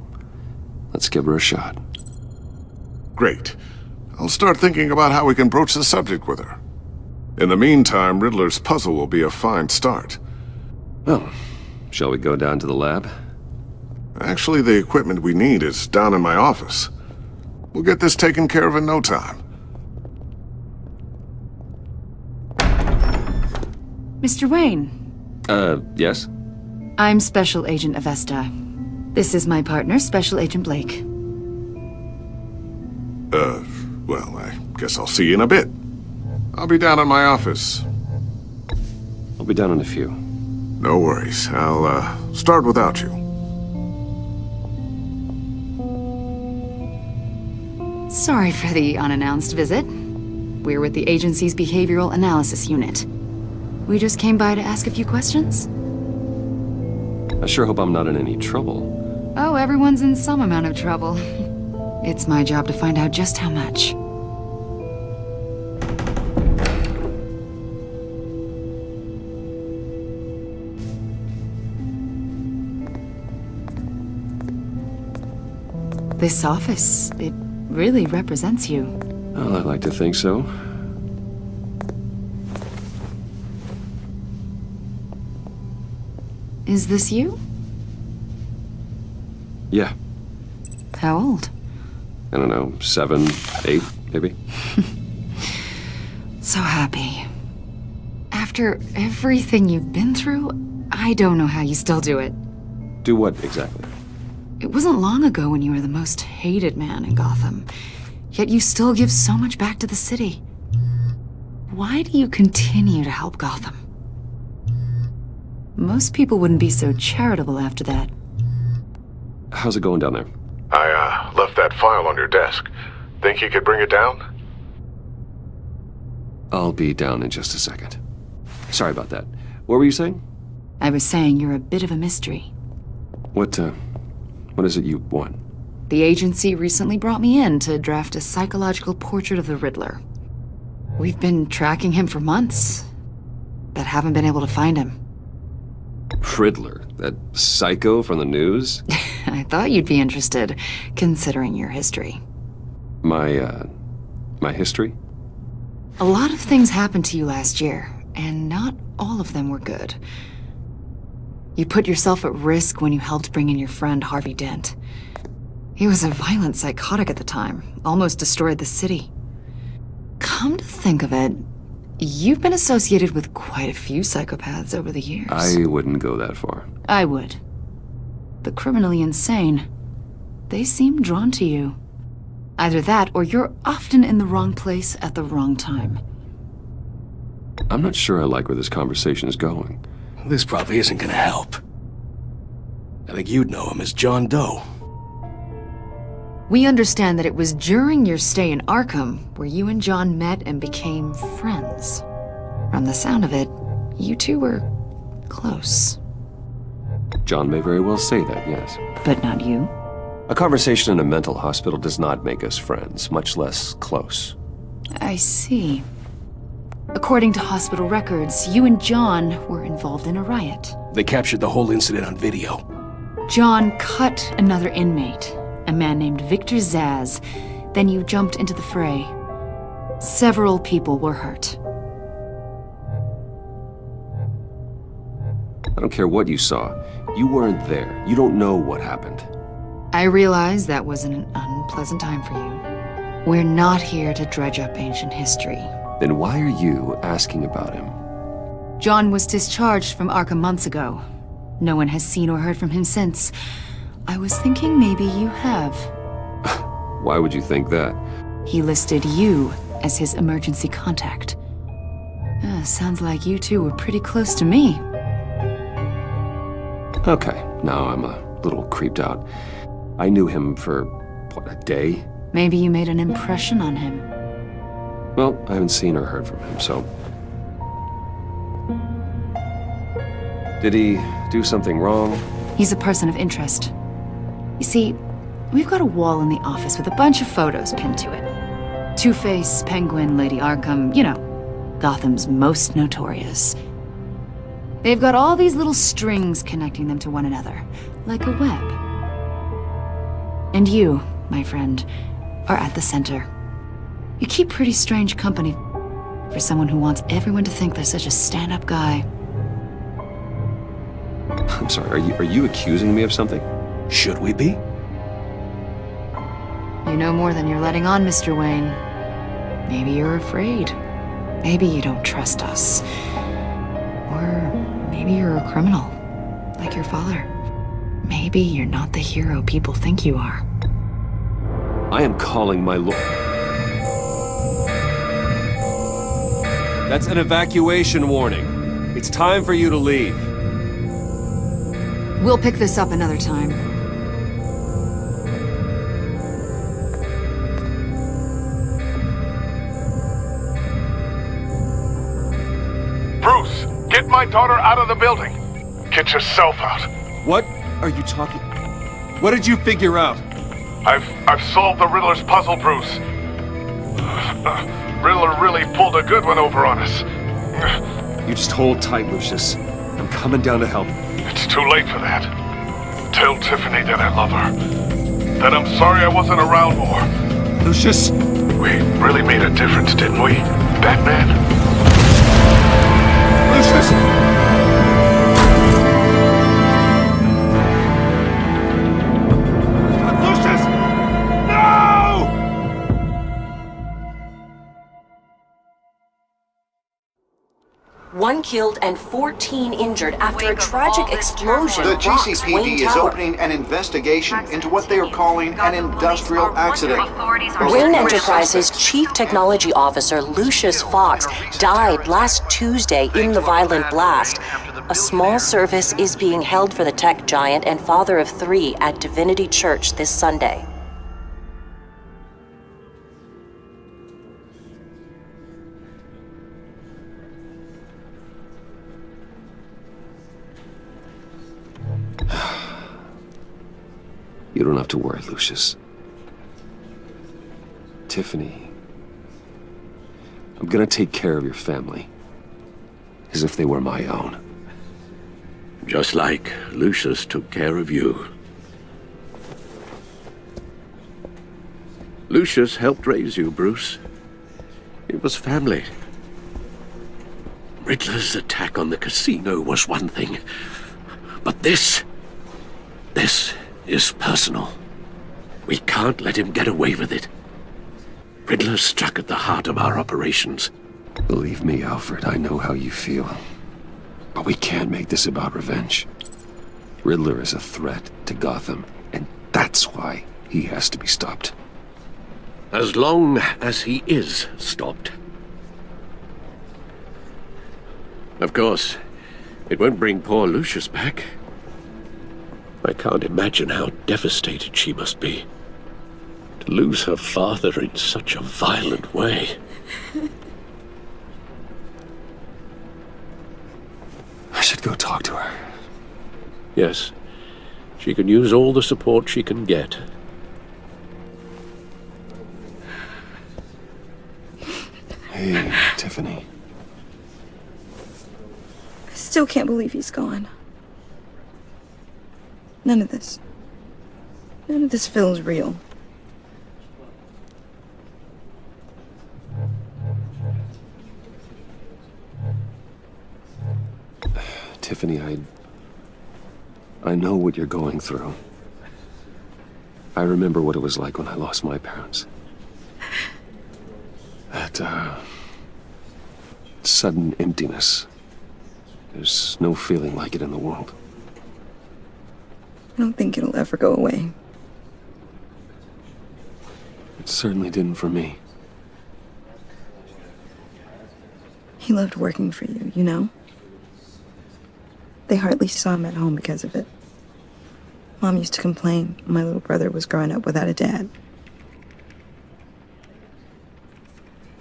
let's give her a shot. Great. I'll start thinking about how we can broach the subject with her. In the meantime, Riddler's puzzle will be a fine start. Well, shall we go down to the lab? Actually, the equipment we need is down in my office. We'll get this taken care of in no time. Mr. Wayne. Yes? I'm Special Agent Avesta. This is my partner, Special Agent Blake. Well, I guess I'll see you in a bit. I'll be down in my office. I'll be down in a few. No worries. I'll, start without you. Sorry for the unannounced visit. We're with the agency's Behavioral Analysis Unit. We just came by to ask a few questions. I sure hope I'm not in any trouble. Oh, everyone's in some amount of trouble. It's my job to find out just how much. This office, it really represents you. Well, I'd like to think so. Is this you? Yeah. How old? I don't know, 7, 8, maybe? So happy. After everything you've been through, I don't know how you still do it. Do what, exactly? It wasn't long ago when you were the most hated man in Gotham. Yet you still give so much back to the city. Why do you continue to help Gotham? Most people wouldn't be so charitable after that. How's it going down there? I, left that file on your desk. Think you could bring it down? I'll be down in just a second. Sorry about that. What were you saying? I was saying you're a bit of a mystery. What is it you want? The agency recently brought me in to draft a psychological portrait of the Riddler. We've been tracking him for months, but haven't been able to find him. Riddler? That psycho from the news? I thought you'd be interested, considering your history. My history? A lot of things happened to you last year, and not all of them were good. You put yourself at risk when you helped bring in your friend Harvey Dent. He was a violent psychotic at the time, almost destroyed the city. Come to think of it, you've been associated with quite a few psychopaths over the years. I wouldn't go that far. I would. The criminally insane. They seem drawn to you. Either that, or you're often in the wrong place at the wrong time. I'm not sure I like where this conversation is going. This probably isn't gonna help. I think you'd know him as John Doe. We understand that it was during your stay in Arkham where you and John met and became friends. From the sound of it, you two were close. John may very well say that, yes. But not you? A conversation in a mental hospital does not make us friends, much less close. I see. According to hospital records, you and John were involved in a riot. They captured the whole incident on video. John cut another inmate, a man named Victor Zaz. Then you jumped into the fray. Several people were hurt. I don't care what you saw. You weren't there. You don't know what happened. I realize that was an unpleasant time for you. We're not here to dredge up ancient history. Then why are you asking about him? John was discharged from Arkham months ago. No one has seen or heard from him since. I was thinking maybe you have. Why would you think that? He listed you as his emergency contact. Sounds like you two were pretty close to me. Okay, now I'm a little creeped out. I knew him for, what, a day? Maybe you made an impression on him. Well, I haven't seen or heard from him, so... Did he do something wrong? He's a person of interest. You see, we've got a wall in the office with a bunch of photos pinned to it. Two-Face, Penguin, Lady Arkham, you know, Gotham's most notorious. They've got all these little strings connecting them to one another, like a web. And you, my friend, are at the center. You keep pretty strange company for someone who wants everyone to think they're such a stand-up guy. I'm sorry, are you accusing me of something? Should we be? You know more than you're letting on, Mr. Wayne. Maybe you're afraid. Maybe you don't trust us. Or maybe you're a criminal, like your father. Maybe you're not the hero people think you are. I am calling my lord. That's an evacuation warning. It's time for you to leave. We'll pick this up another time. Bruce, get my daughter out of the building. Get yourself out. What are you talking? What did you figure out? I've solved the Riddler's puzzle, Bruce. Riddler really pulled a good one over on us. You just hold tight, Lucius. I'm coming down to help. It's too late for that. Tell Tiffany that I love her. That I'm sorry I wasn't around more. Lucius! We really made a difference, didn't we, Batman? Lucius! One killed and 14 injured after a tragic explosion. The rocks GCPD Wayne is Tower. opening an investigation into what they are calling an industrial accident. Wayne Enterprises Chief Technology Officer Lucius Fox died last Tuesday in the violent blast. A small service is being held for the tech giant and father of 3 at Divinity Church this Sunday. You don't have to worry, Lucius. Tiffany, I'm gonna take care of your family. As if they were my own. Just like Lucius took care of you. Lucius helped raise you, Bruce. It was family. Riddler's attack on the casino was one thing. But this is personal. We can't let him get away with it. Riddler struck at the heart of our operations. Believe me, Alfred, I know how you feel. But we can't make this about revenge. Riddler is a threat to Gotham, and that's why he has to be stopped. As long as he is stopped. Of course, it won't bring poor Lucius back. I can't imagine how devastated she must be. To lose her father in such a violent way. I should go talk to her. Yes, she can use all the support she can get. Hey, Tiffany. I still can't believe he's gone. None of this feels real. Tiffany, I know what you're going through. I remember what it was like when I lost my parents. That, sudden emptiness. There's no feeling like it in the world. I don't think it'll ever go away. It certainly didn't for me. He loved working for you, you know? They hardly saw him at home because of it. Mom used to complain my little brother was growing up without a dad.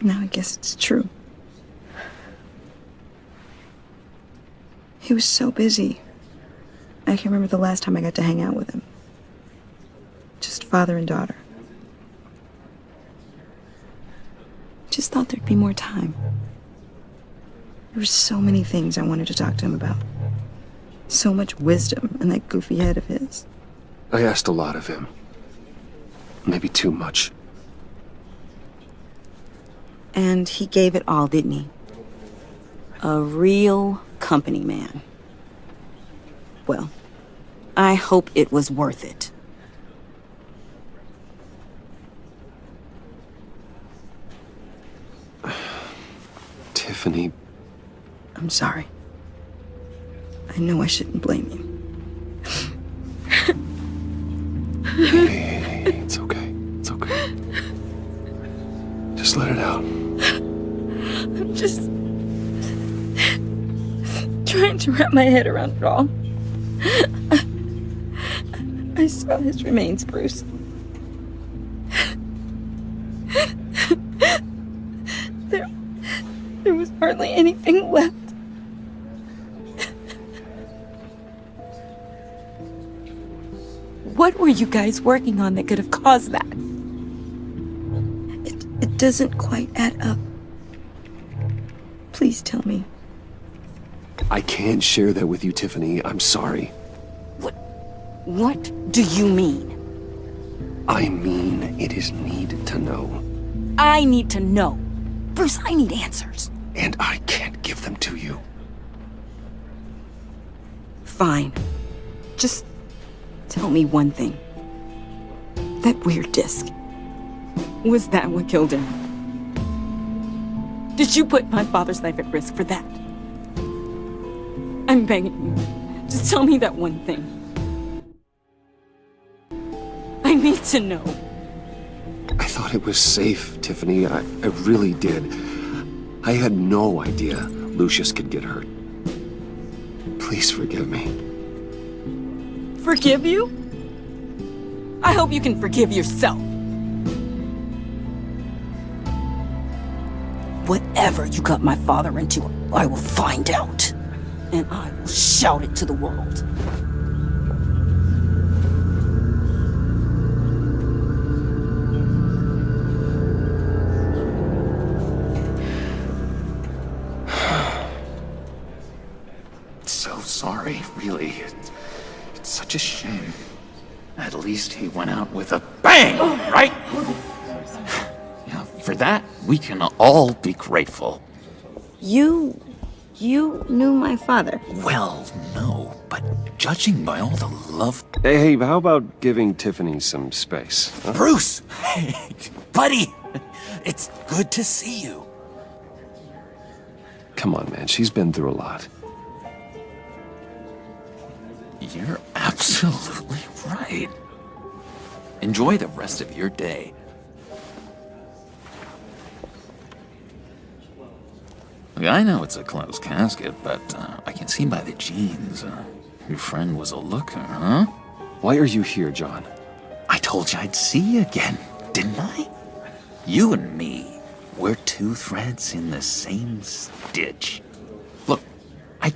Now I guess it's true. He was so busy. I can't remember the last time I got to hang out with him. Just father and daughter. Just thought there'd be more time. There were so many things I wanted to talk to him about. So much wisdom in that goofy head of his. I asked a lot of him. Maybe too much. And he gave it all, didn't he? A real company man. Well, I hope it was worth it. Tiffany... I'm sorry. I know I shouldn't blame you. Hey, it's okay. It's okay. Just let it out. I'm just trying to wrap my head around it all. I saw his remains, Bruce. There was hardly anything left. What were you guys working on that could have caused that? It doesn't quite add up. Please tell me. I can't share that with you, Tiffany. I'm sorry. What do you mean? I mean, it is need to know. I need to know. Bruce, I need answers. And I can't give them to you. Fine. Just tell me one thing. That weird disc. Was that what killed him? Did you put my father's life at risk for that? I'm begging you. Just tell me that one thing. I need to know. I thought it was safe, Tiffany. I really did. I had no idea Lucius could get hurt. Please forgive me. Forgive you? I hope you can forgive yourself. Whatever you got my father into, I will find out. And I will shout it to the world. So sorry, really. It's such a shame. At least he went out with a bang, right? Yeah, for that, we can all be grateful. You knew my father. Well, no, but judging by all the love... Hey, how about giving Tiffany some space? Huh? Bruce! Hey, buddy! It's good to see you. Come on, man. She's been through a lot. You're absolutely right. Enjoy the rest of your day. Look, I know it's a closed casket, but I can see by the jeans. Your friend was a looker, huh? Why are you here, John? I told you I'd see you again, didn't I? You and me, we're two threads in the same stitch. Look, I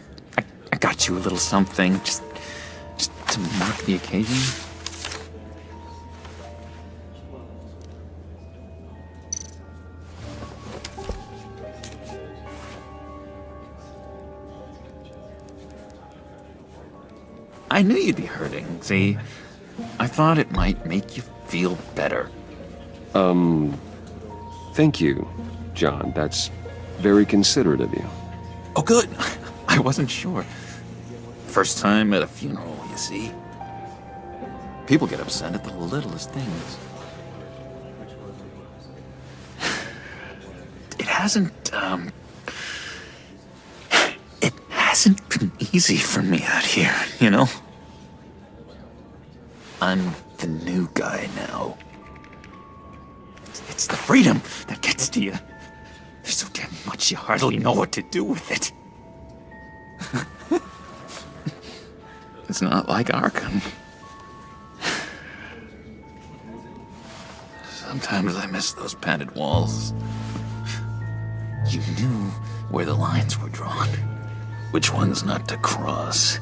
got you a little something, just to mark the occasion. I knew you'd be hurting, see? I thought it might make you feel better. Thank you, John. That's very considerate of you. Oh, good. I wasn't sure. First time at a funeral, you see? People get upset at the littlest things. It hasn't been easy for me out here, you know? I'm the new guy now. It's the freedom that gets to you. There's so damn much you hardly know what to do with it. It's not like Arkham. Sometimes I miss those padded walls. You knew where the lines were drawn. Which ones not to cross.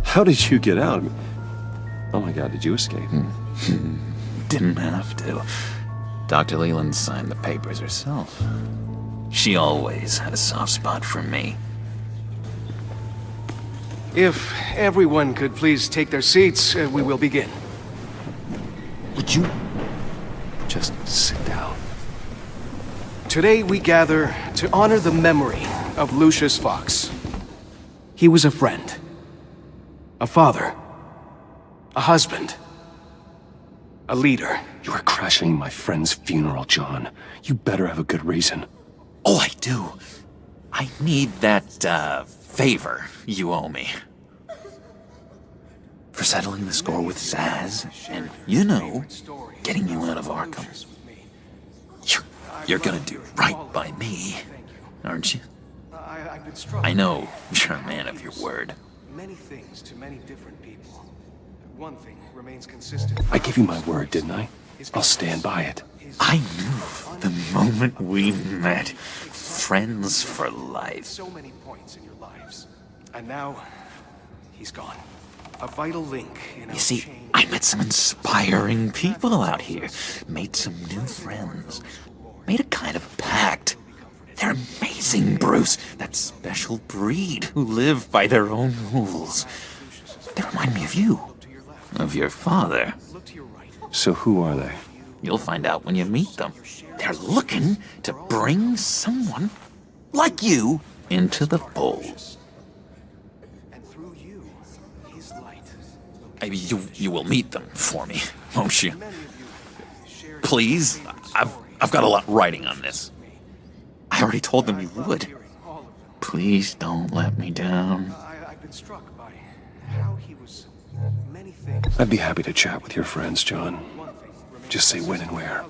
How did you get out? Oh my God, did you escape? Didn't have to. Dr. Leland signed the papers herself. She always had a soft spot for me. If everyone could please take their seats, we will begin. Would you? Just sit down. Today we gather to honor the memory of Lucius Fox. He was a friend, a father, a husband, a leader. You are crashing my friend's funeral, John. You better have a good reason. Oh, I do. I need that, favor you owe me. For settling the score with Zaz, and, you know, getting you out of Arkham. You're gonna do right by me, aren't you? I know you're a man of your word. Many things to many different people. One thing remains consistent. I gave you my word, didn't I? I'll stand by it. I knew the moment we met. Friends for life. So many points in your lives. And now, he's gone. A vital link in our You see, chain. I met some inspiring people out here. Made some new friends. Made a kind of pact. They're amazing, Bruce. That special breed who live by their own rules. They remind me of you. Of your father. So who are they? You'll find out when you meet them. They're looking to bring someone like you into the fold. You will meet them for me, won't you? Please? I've got a lot riding on this. I already told them you would. Please don't let me down. I've been struck by how he was many things. I'd be happy to chat with your friends, John. Just say when and where.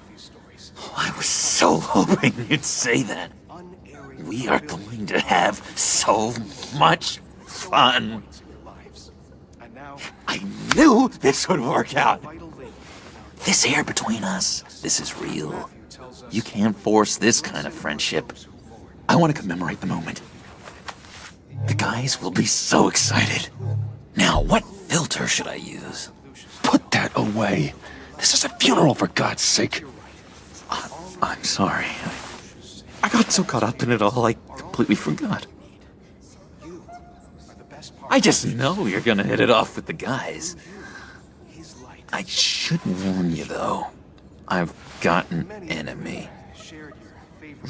Oh, I was so hoping you'd say that. We are going to have so much fun. I knew this would work out. This air between us, this is real. You can't force this kind of friendship. I want to commemorate the moment. The guys will be so excited. Now, what filter should I use? Put that away. This is a funeral, for God's sake. I'm sorry. I got so caught up in it all, I completely forgot. I just know you're gonna hit it off with the guys. I should warn you, though. I've got an enemy.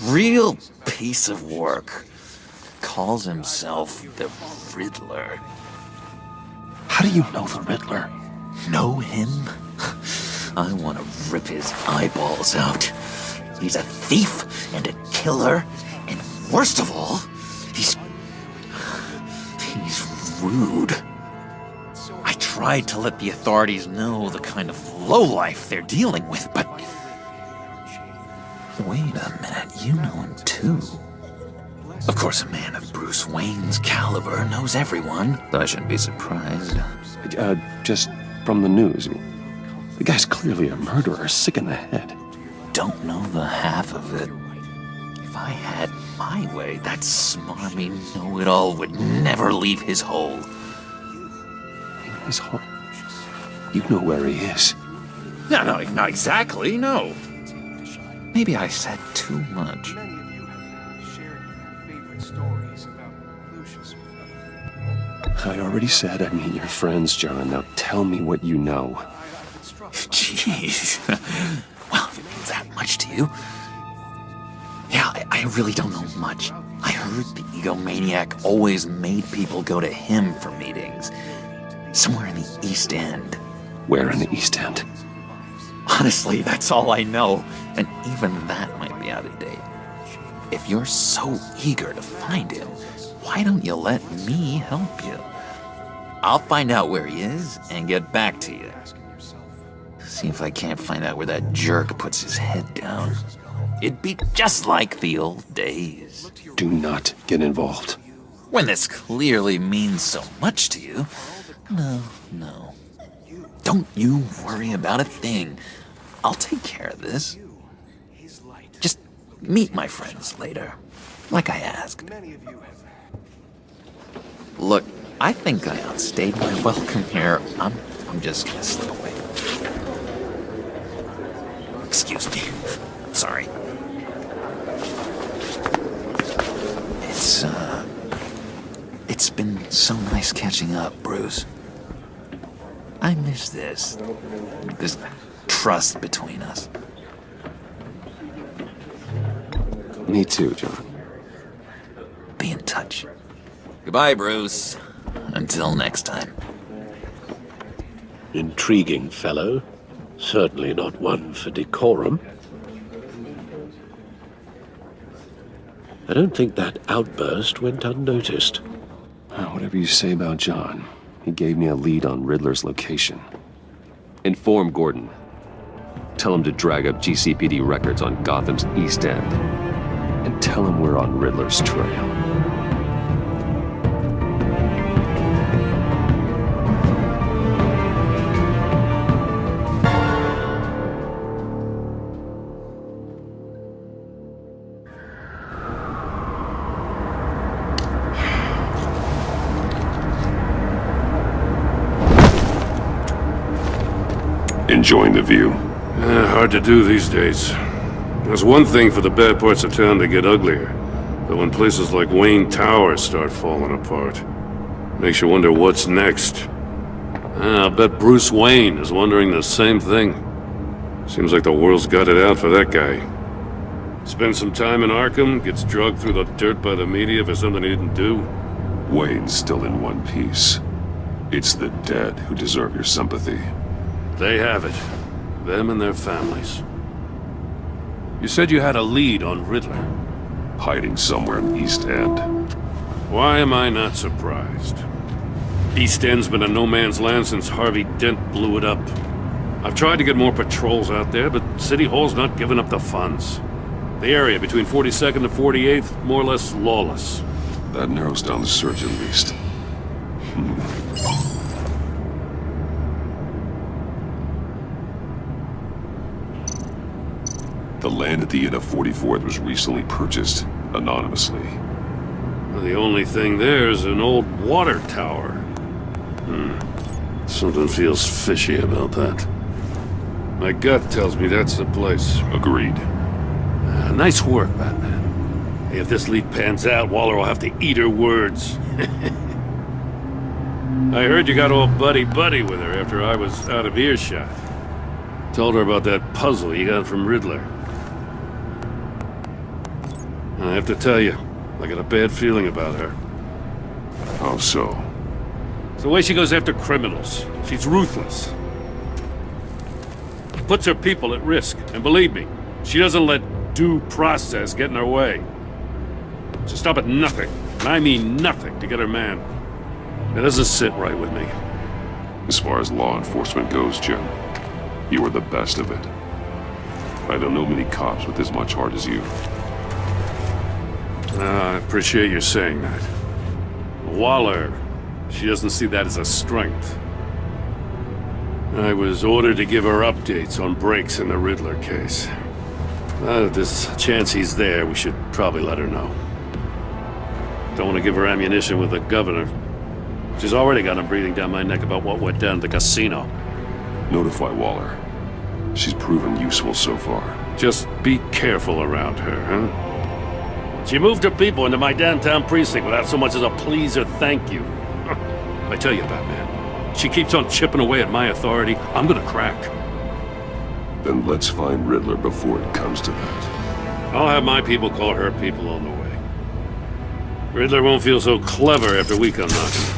Real piece of work. Calls himself the Riddler. How do you know the Riddler? Know him? I want to rip his eyeballs out. He's a thief and a killer, and worst of all, he's rude. I tried to let the authorities know the kind of lowlife they're dealing with, but... Wait a minute, you know him too. Of course, a man of Bruce Wayne's caliber knows everyone, so I shouldn't be surprised. Just from the news. The guy's clearly a murderer, sick in the head. Don't know the half of it. If I had my way, that smarmy know-it-all would never leave his hole. His hole? You know where he is. No, not exactly, no. Maybe I said too much. I already said I'd meet your friends, John. Now tell me what you know. Jeez. Well, if it means that much to you. Yeah, I really don't know much. I heard the egomaniac always made people go to him for meetings. Somewhere in the East End. Where in the East End? Honestly, that's all I know. And even that might be out of date. If you're so eager to find him, why don't you let me help you? I'll find out where he is and get back to you. See if I can't find out where that jerk puts his head down. It'd be just like the old days. Do not get involved. When this clearly means so much to you. No. Don't you worry about a thing. I'll take care of this. Just meet my friends later, like I asked. Look, I think I outstayed my welcome here. I'm just gonna slip away. Excuse me. Sorry. It's been so nice catching up, Bruce. I miss this. This trust between us. Me too, John. Be in touch. Goodbye, Bruce. Until next time. Intriguing fellow. Certainly not one for decorum. I don't think that outburst went unnoticed. Whatever you say about John, he gave me a lead on Riddler's location. Inform Gordon. Tell him to drag up GCPD records on Gotham's East End. And tell him we're on Riddler's trail. Enjoying the view? Hard to do these days. There's one thing for the bad parts of town to get uglier, but when places like Wayne Tower start falling apart, makes you wonder what's next. I'll bet Bruce Wayne is wondering the same thing. Seems like the world's got it out for that guy. Spends some time in Arkham, gets drugged through the dirt by the media for something he didn't do. Wayne's still in one piece. It's the dead who deserve your sympathy. They have it. Them and their families. You said you had a lead on Riddler. Hiding somewhere in East End. Why am I not surprised? East End's been a no-man's land since Harvey Dent blew it up. I've tried to get more patrols out there, but City Hall's not giving up the funds. The area between 42nd and 48th, more or less lawless. That narrows down the search at least. The land at the end of 44th was recently purchased, anonymously. Well, the only thing there is an old water tower. Something feels fishy about that. My gut tells me that's the place. Agreed. Nice work, Batman. Hey, if this lead pans out, Waller will have to eat her words. I heard you got all buddy-buddy with her after I was out of earshot. Told her about that puzzle you got from Riddler. I have to tell you, I got a bad feeling about her. How so? It's the way she goes after criminals. She's ruthless. Puts her people at risk. And believe me, she doesn't let due process get in her way. She'll stop at nothing, and I mean nothing, to get her man. It doesn't sit right with me. As far as law enforcement goes, Jim, you are the best of it. I don't know many cops with as much heart as you. I appreciate you saying that. Waller, she doesn't see that as a strength. I was ordered to give her updates on breaks in the Riddler case. If there's a chance he's there, we should probably let her know. Don't want to give her ammunition with the governor. She's already got him breathing down my neck about what went down at the casino. Notify Waller. She's proven useful so far. Just be careful around her, huh? She moved her people into my downtown precinct without so much as a please or thank you. I tell you, Batman, she keeps on chipping away at my authority, I'm gonna crack. Then let's find Riddler before it comes to that. I'll have my people call her people on the way. Riddler won't feel so clever after we come knocking.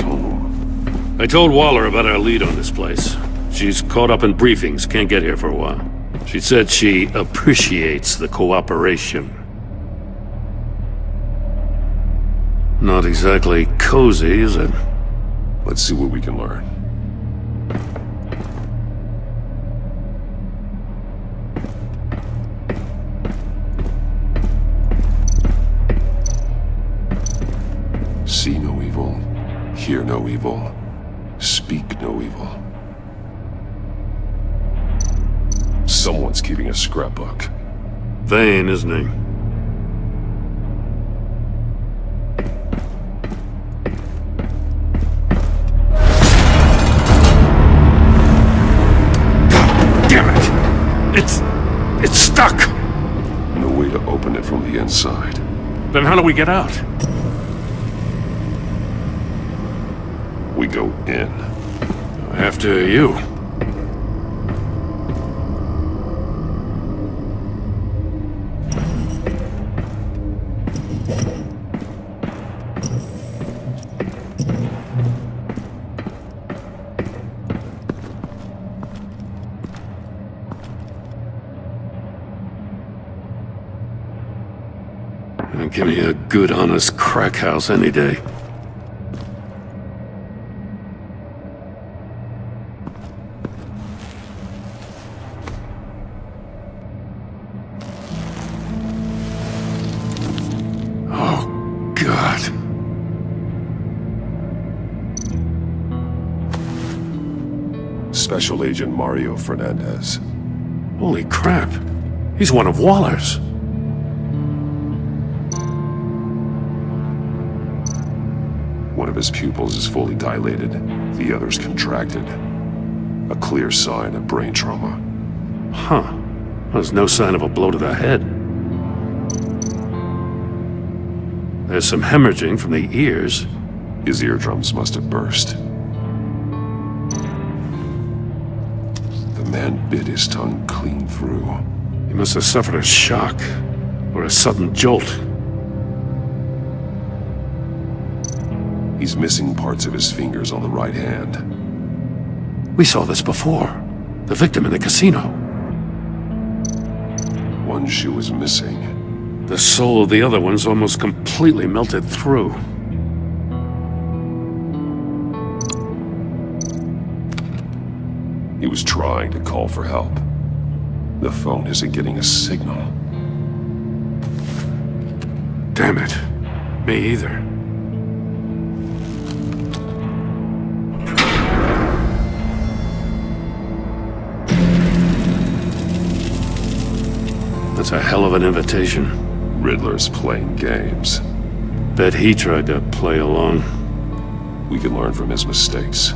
Home. I told Waller about our lead on this place. She's caught up in briefings, can't get here for a while. She said she appreciates the cooperation. Not exactly cozy, is it? Let's see what we can learn. Hear no evil. Speak no evil. Someone's keeping a scrapbook. Vain, isn't he? Damn it! It's stuck! No way to open it from the inside. Then how do we get out? We go in. After you. Give me a good, honest crack house any day. Oh, God. Special Agent Mario Fernandez. Holy crap. He's one of Waller's. One of his pupils is fully dilated, the other's contracted. A clear sign of brain trauma. Huh. There's no sign of a blow to the head. There's some hemorrhaging from the ears. His eardrums must have burst. The man bit his tongue clean through. He must have suffered a shock, or a sudden jolt. He's missing parts of his fingers on the right hand. We saw this before. The victim in the casino. One shoe is missing. The sole of the other one's almost completely melted through. He was trying to call for help. The phone isn't getting a signal. Damn it. Me either. That's a hell of an invitation. Riddler's playing games. Bet he tried to play along. We can learn from his mistakes.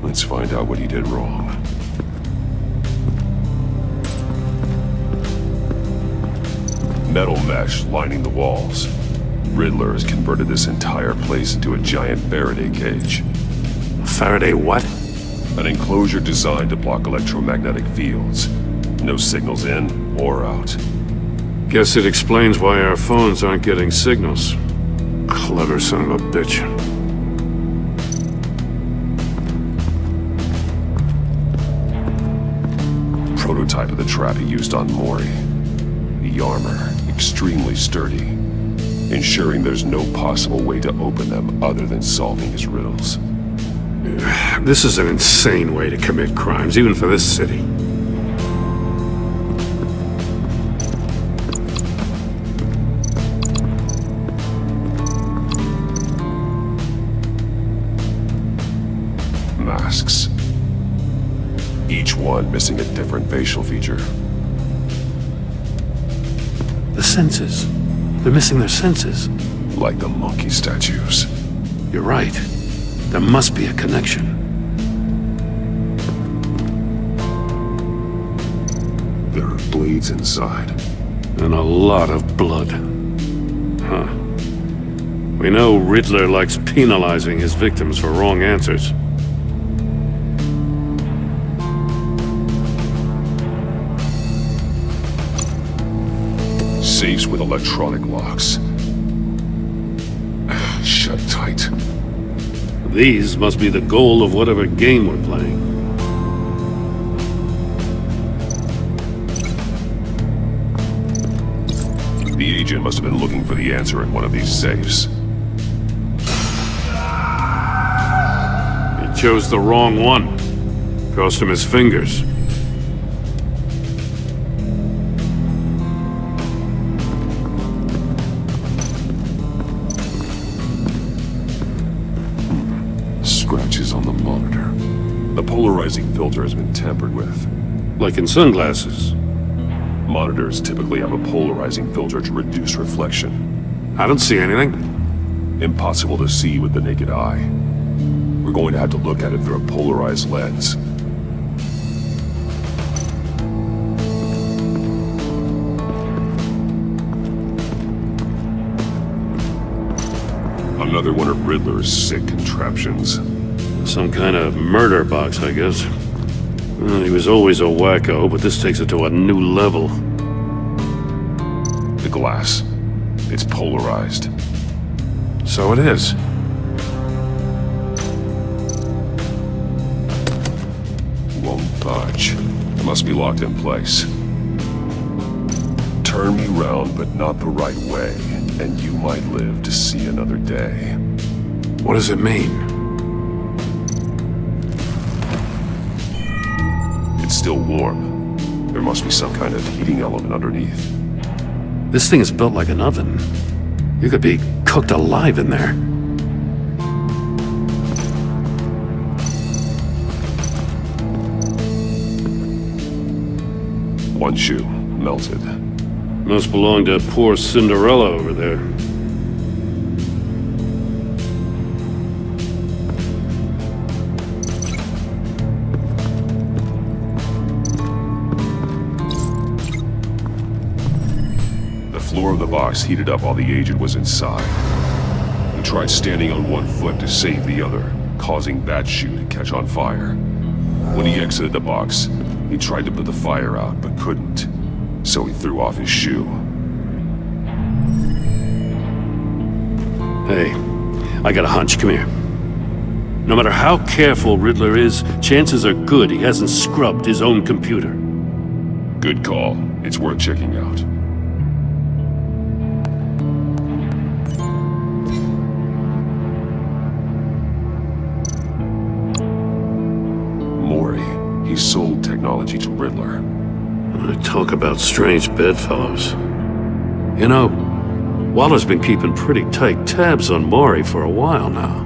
Let's find out what he did wrong. Metal mesh lining the walls. Riddler has converted this entire place into a giant Faraday cage. Faraday what? An enclosure designed to block electromagnetic fields. No signals in or out. Guess it explains why our phones aren't getting signals. Clever son of a bitch. Prototype of the trap he used on Mori. The armor, extremely sturdy, ensuring there's no possible way to open them other than solving his riddles. This is an insane way to commit crimes, even for this city. Masks. Each one missing a different facial feature. The senses. They're missing their senses. Like the monkey statues. You're right. There must be a connection. There are blades inside. And a lot of blood. Huh. We know Riddler likes penalizing his victims for wrong answers. Safes with electronic locks. Shut tight. These must be the goal of whatever game we're playing. The agent must have been looking for the answer in one of these safes. He chose the wrong one. Cost him his fingers. The polarizing filter has been tampered with. Like in sunglasses. Monitors typically have a polarizing filter to reduce reflection. I don't see anything. Impossible to see with the naked eye. We're going to have to look at it through a polarized lens. Another one of Riddler's sick contraptions. Some kind of murder box, I guess. Well, he was always a wacko, but this takes it to a new level. The glass. It's polarized. So it is. Won't budge. It must be locked in place. Turn me round, but not the right way, and you might live to see another day. What does it mean? It's still warm. There must be some kind of heating element underneath. This thing is built like an oven. You could be cooked alive in there. One shoe, melted. Must belong to poor Cinderella over there. The floor of the box heated up while the agent was inside. He tried standing on one foot to save the other, causing that shoe to catch on fire. When he exited the box, he tried to put the fire out, but couldn't. So he threw off his shoe. Hey, I got a hunch. Come here. No matter how careful Riddler is, chances are good he hasn't scrubbed his own computer. Good call. It's worth checking out. Mori. He sold technology to Riddler. Talk about strange bedfellows. You know, Waller's been keeping pretty tight tabs on Maury for a while now.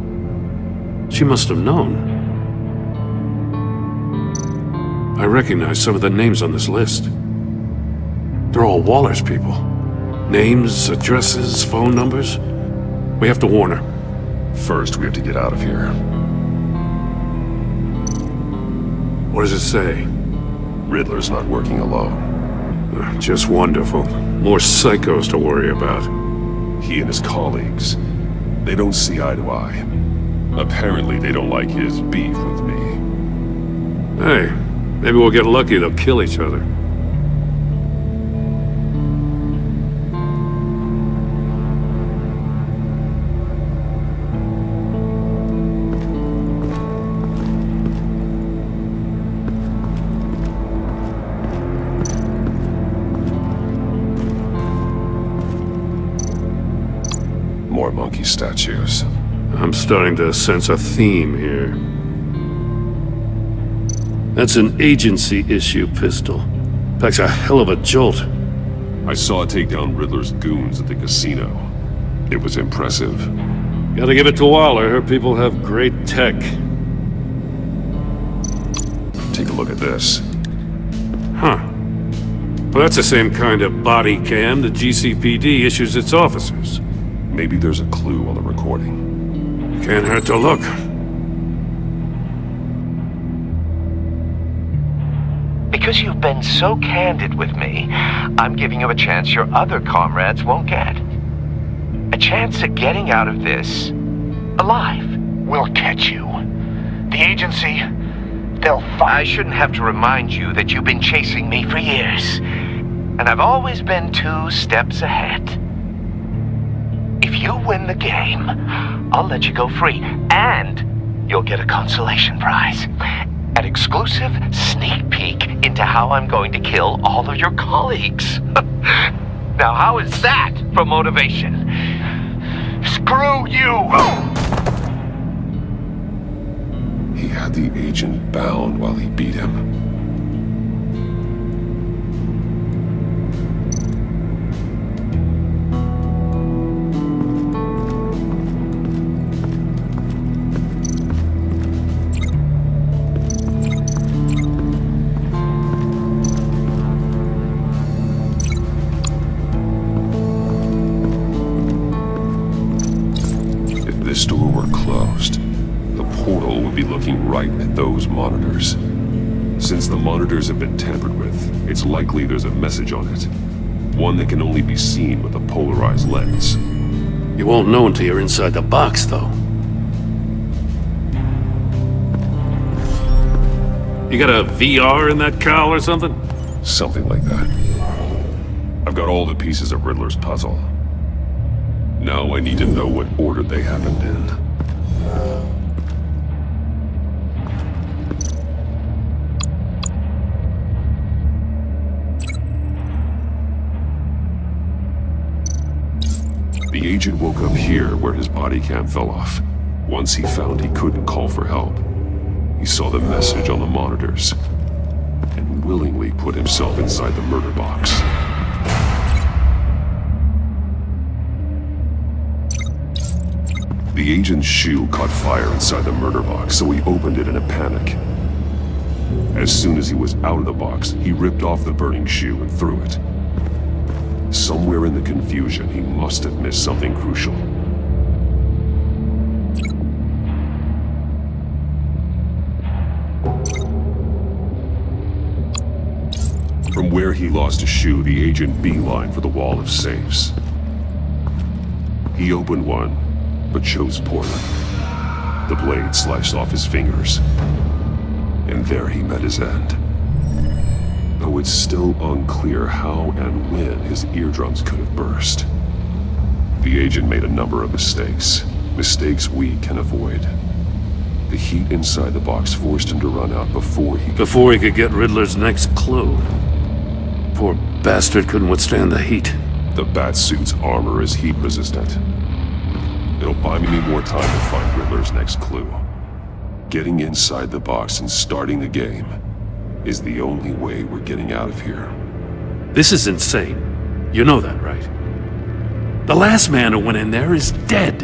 She must have known. I recognize some of the names on this list. They're all Waller's people. Names, addresses, phone numbers. We have to warn her. First, we have to get out of here. What does it say? Riddler's not working alone. Just wonderful. More psychos to worry about. He and his colleagues, they don't see eye to eye. Apparently, they don't like his beef with me. Hey, maybe we'll get lucky they'll kill each other. More monkey statues. I'm starting to sense a theme here. That's an agency issue pistol. Packs a hell of a jolt. I saw it take down Riddler's goons at the casino. It was impressive. Gotta give it to Waller. Her people have great tech. Take a look at this. Huh. Well, that's the same kind of body cam the GCPD issues its officers. Maybe there's a clue on the recording. Can't hurt to look. Because you've been so candid with me, I'm giving you a chance your other comrades won't get. A chance at getting out of this alive. We'll catch you. The agency, they'll find... I shouldn't have to remind you that you've been chasing me for years. And I've always been 2 steps ahead. If you win the game, I'll let you go free, and you'll get a consolation prize. An exclusive sneak peek into how I'm going to kill all of your colleagues. Now, how is that for motivation? Screw you! He had the agent bound while he beat him. looking right at those monitors. Since the monitors have been tampered with, it's likely there's a message on it. One that can only be seen with a polarized lens. You won't know until you're inside the box, though. You got a VR in that cowl or something? Something like that. I've got all the pieces of Riddler's puzzle. Now I need to know what order they happened in. The agent woke up here where his body cam fell off. Once he found he couldn't call for help, he saw the message on the monitors and willingly put himself inside the murder box. The agent's shoe caught fire inside the murder box, so he opened it in a panic. As soon as he was out of the box, he ripped off the burning shoe and threw it. Somewhere in the confusion, he must have missed something crucial. From where he lost a shoe, the agent beelined for the wall of safes. He opened one, but chose poorly. The blade sliced off his fingers, and there he met his end. Though it's still unclear how and when his eardrums could have burst. The agent made a number of mistakes. Mistakes we can avoid. The heat inside the box forced him to run out before he could get Riddler's next clue. Poor bastard couldn't withstand the heat. The Batsuit's armor is heat resistant. It'll buy me more time to find Riddler's next clue. Getting inside the box and starting the game is the only way we're getting out of here. This is insane. You know that, right? The last man who went in there is dead.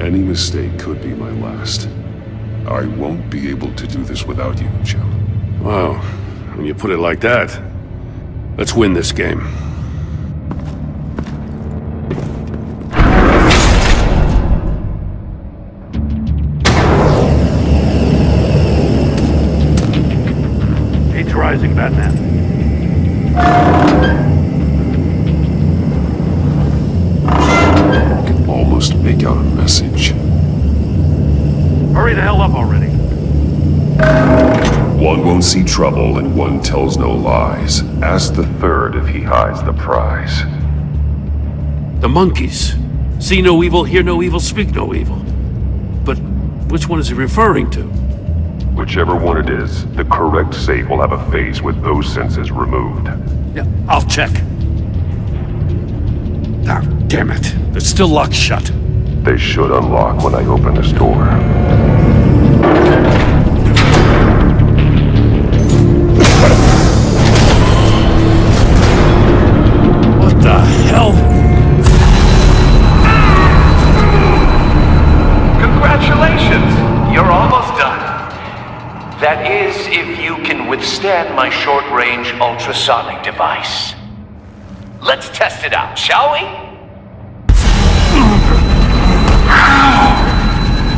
Any mistake could be my last. I won't be able to do this without you, Jim. Wow, when you put it like that, let's win this game. Rising, Batman. I can almost make out a message. Hurry the hell up already. One won't see trouble and one tells no lies. Ask the third if he hides the prize. The monkeys. See no evil, hear no evil, speak no evil. But which one is he referring to? Whichever one it is, the correct safe will have a face with those senses removed. Yeah, I'll check. Ah, damn it. They're still locked shut. They should unlock when I open this door. What the hell? Congratulations! You're almost done. That is, if you can withstand my short-range ultrasonic device. Let's test it out, shall we?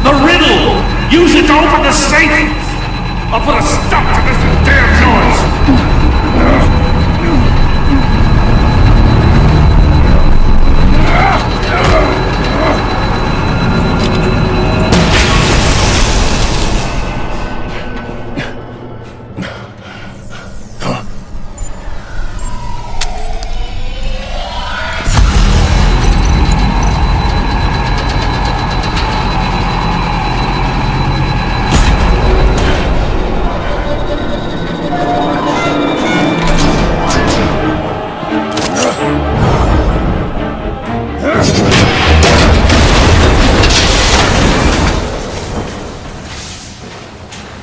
The riddle! Use it to open the safe! I'll put a stop to this damn noise!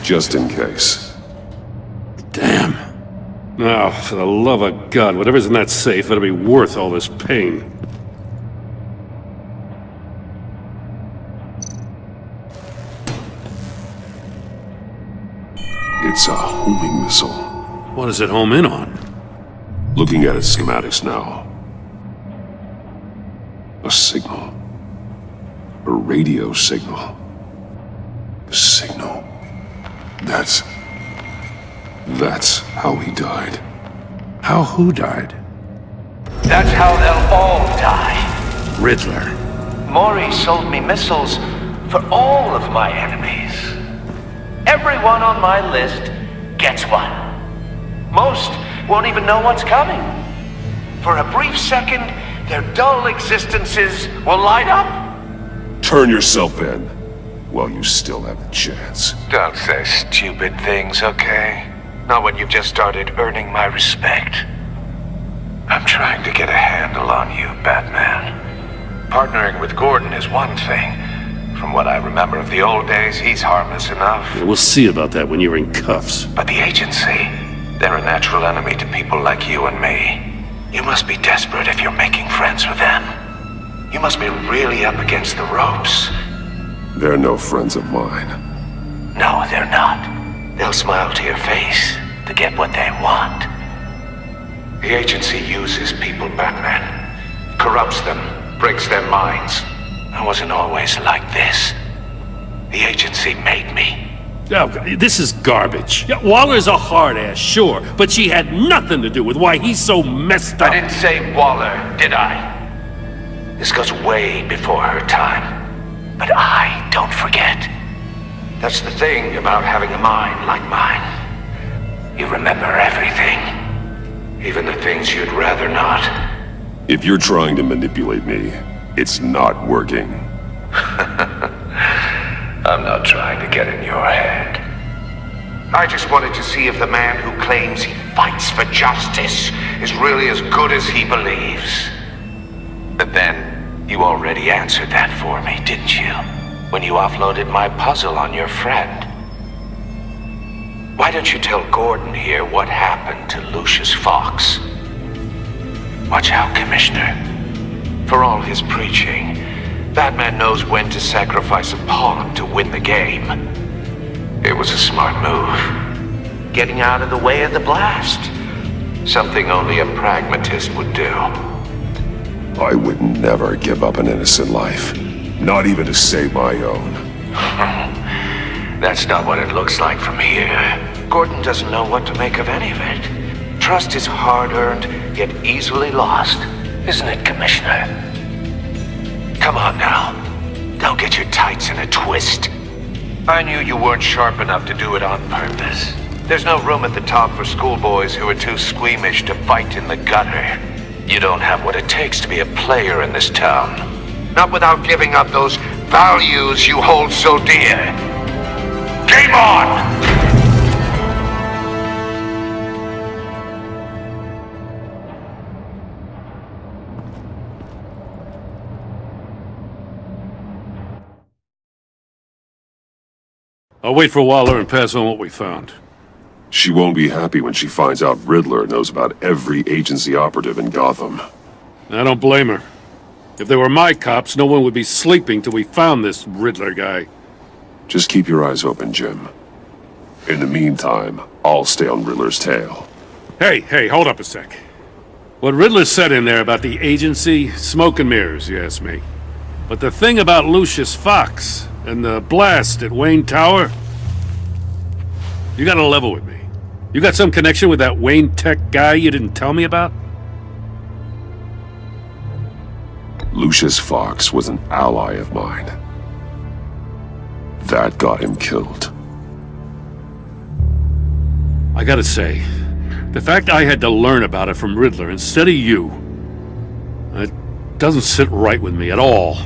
Just in case. Damn. Now, for the love of God, whatever's in that safe better be worth all this pain. It's a homing missile. What does it home in on? Looking at its schematics now. A signal. A radio signal. A signal That's how he died. How who died? That's how they'll all die. Riddler. Maury sold me missiles for all of my enemies. Everyone on my list gets one. Most won't even know what's coming. For a brief second, their dull existences will light up. Turn yourself in while you still have the chance. Don't say stupid things, okay? Not when you've just started earning my respect. I'm trying to get a handle on you, Batman. Partnering with Gordon is one thing. From what I remember of the old days, he's harmless enough. Yeah, we'll see about that when you're in cuffs. But the agency, they're a natural enemy to people like you and me. You must be desperate if you're making friends with them. You must be really up against the ropes. They're no friends of mine. No, they're not. They'll smile to your face to get what they want. The agency uses people, Batman. Corrupts them, breaks their minds. I wasn't always like this. The agency made me. Oh, this is garbage. Yeah, Waller's a hard ass, sure, but she had nothing to do with why he's so messed up. I didn't say Waller, did I? This goes way before her time. But I don't forget. That's the thing about having a mind like mine. You remember everything. Even the things you'd rather not. If you're trying to manipulate me, it's not working. I'm not trying to get in your head. I just wanted to see if the man who claims he fights for justice is really as good as he believes. But then, you already answered that for me, didn't you? When you offloaded my puzzle on your friend. Why don't you tell Gordon here what happened to Lucius Fox? Watch out, Commissioner. For all his preaching, Batman knows when to sacrifice a pawn to win the game. It was a smart move. Getting out of the way of the blast. Something only a pragmatist would do. I would never give up an innocent life. Not even to save my own. That's not what it looks like from here. Gordon doesn't know what to make of any of it. Trust is hard-earned, yet easily lost. Isn't it, Commissioner? Come on now. Don't get your tights in a twist. I knew you weren't sharp enough to do it on purpose. There's no room at the top for schoolboys who are too squeamish to fight in the gutter. You don't have what it takes to be a player in this town. Not without giving up those values you hold so dear. Game on! I'll wait for Waller and pass on what we found. She won't be happy when she finds out Riddler knows about every agency operative in Gotham. I don't blame her. If they were my cops, no one would be sleeping till we found this Riddler guy. Just keep your eyes open, Jim. In the meantime, I'll stay on Riddler's tail. Hey, hold up a sec. What Riddler said in there about the agency, smoke and mirrors, you ask me. But the thing about Lucius Fox and the blast at Wayne Tower, you gotta level with me. You got some connection with that Wayne Tech guy you didn't tell me about? Lucius Fox was an ally of mine. That got him killed. I gotta say, the fact I had to learn about it from Riddler instead of you, it doesn't sit right with me at all.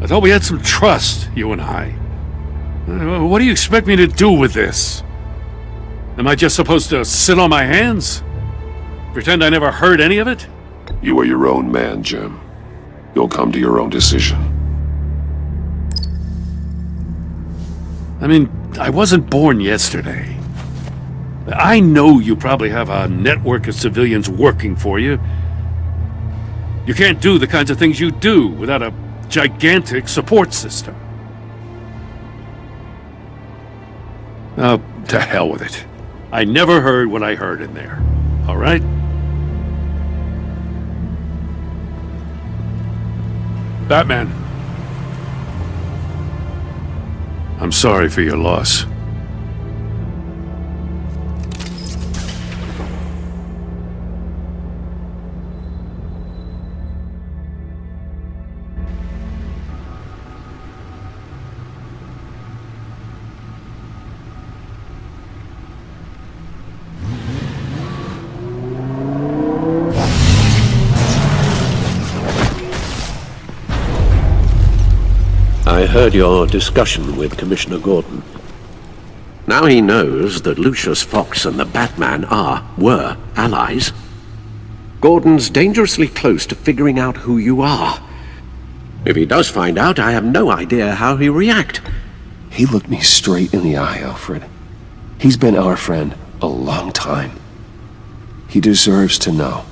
I thought we had some trust, you and I. What do you expect me to do with this? Am I just supposed to sit on my hands? Pretend I never heard any of it? You are your own man, Jim. You'll come to your own decision. I mean, I wasn't born yesterday. I know you probably have a network of civilians working for you. You can't do the kinds of things you do without a gigantic support system. Oh, to hell with it. I never heard what I heard in there. All right? Batman. I'm sorry for your loss. I heard your discussion with Commissioner Gordon. Now he knows that Lucius Fox and the Batman were allies. Gordon's dangerously close to figuring out who you are. If he does find out, I have no idea how he'll react. He looked me straight in the eye, Alfred. He's been our friend a long time. He deserves to know.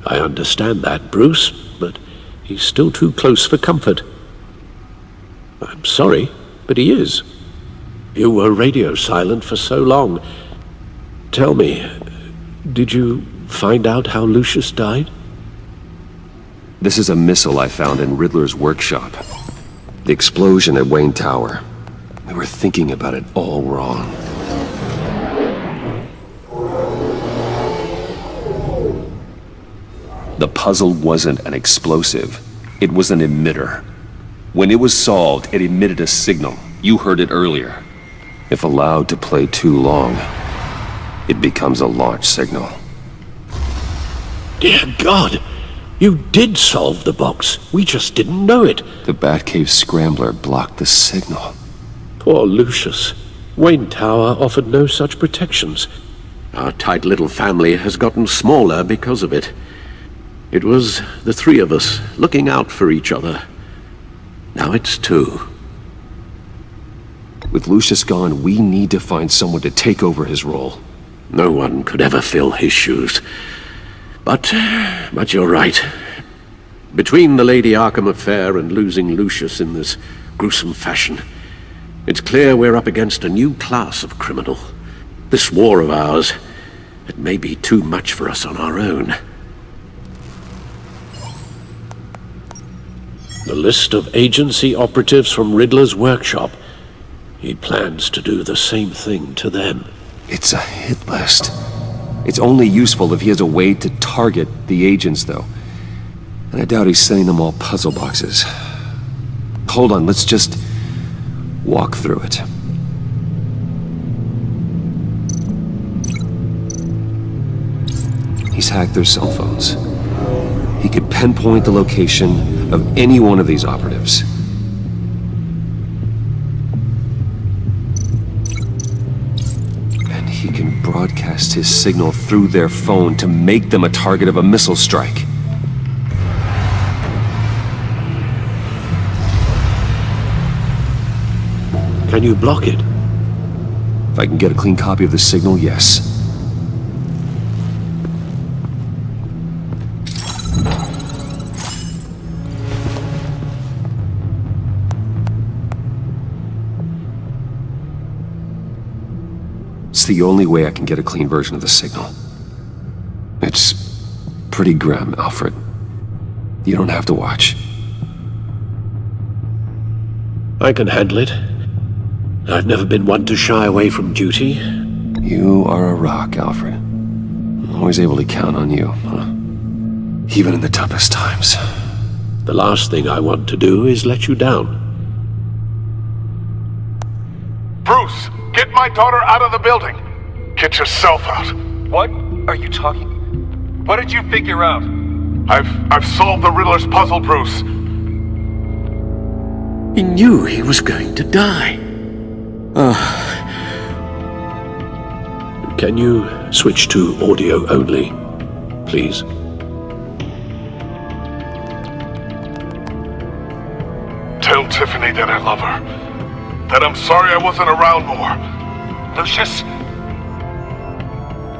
I understand that, Bruce, but he's still too close for comfort. I'm sorry, but he is. You were radio silent for so long. Tell me, did you find out how Lucius died? This is a missile I found in Riddler's workshop. The explosion at Wayne Tower. We were thinking about it all wrong. The puzzle wasn't an explosive. It was an emitter. When it was solved, it emitted a signal. You heard it earlier. If allowed to play too long, it becomes a launch signal. Dear God! You did solve the box. We just didn't know it. The Batcave scrambler blocked the signal. Poor Lucius. Wayne Tower offered no such protections. Our tight little family has gotten smaller because of it. It was the three of us looking out for each other. Now it's two. With Lucius gone, we need to find someone to take over his role. No one could ever fill his shoes. But you're right. Between the Lady Arkham affair and losing Lucius in this gruesome fashion, it's clear we're up against a new class of criminal. This war of ours, it may be too much for us on our own. The list of agency operatives from Riddler's workshop. He plans to do the same thing to them. It's a hit list. It's only useful if he has a way to target the agents, though. And I doubt he's sending them all puzzle boxes. Hold on, let's just walk through it. He's hacked their cell phones. He could pinpoint the location of any one of these operatives. And he can broadcast his signal through their phone to make them a target of a missile strike. Can you block it? If I can get a clean copy of the signal, yes. It's the only way I can get a clean version of the signal. It's pretty grim, Alfred. You don't have to watch. I can handle it. I've never been one to shy away from duty. You are a rock, Alfred. I'm always able to count on you, huh? Even in the toughest times. The last thing I want to do is let you down. Bruce, get my daughter out of the building. Get yourself out. What are you talking? What did you figure out? I've solved the Riddler's puzzle, Bruce. He knew he was going to die. Can you switch to audio only, please? Tell Tiffany that I love her. That I'm sorry I wasn't around more. Lucius?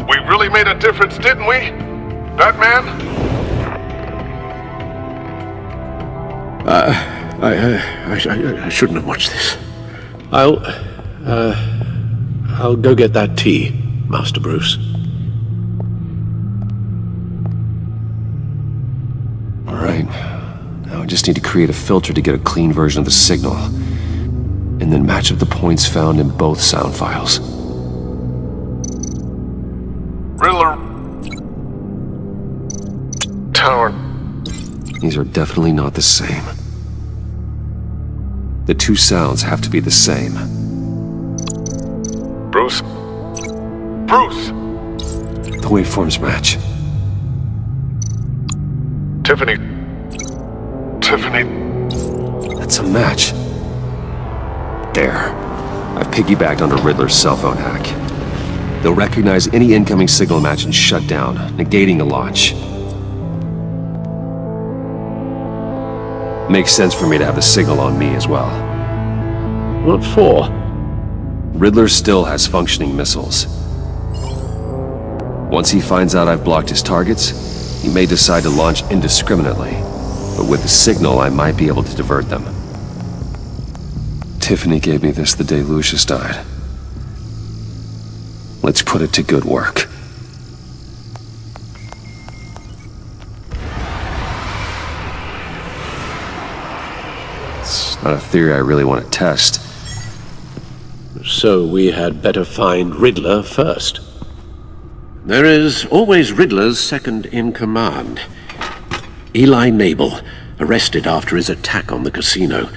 We really made a difference, didn't we? Batman? I shouldn't have watched this. I'll go get that tea, Master Bruce. All right. Now I just need to create a filter to get a clean version of the signal. And then match up the points found in both sound files. Riddler. Tower. These are definitely not the same. The two sounds have to be the same. Bruce? Bruce! The waveforms match. Tiffany. Tiffany. That's a match. There. I've piggybacked onto Riddler's cell phone hack. They'll recognize any incoming signal match and shut down, negating a launch. Makes sense for me to have the signal on me as well. What for? Riddler still has functioning missiles. Once he finds out I've blocked his targets, he may decide to launch indiscriminately. But with the signal, I might be able to divert them. Tiffany gave me this the day Lucius died. Let's put it to good work. It's not a theory I really want to test. So we had better find Riddler first. There is always Riddler's second in command. Eli Nabel, arrested after his attack on the casino.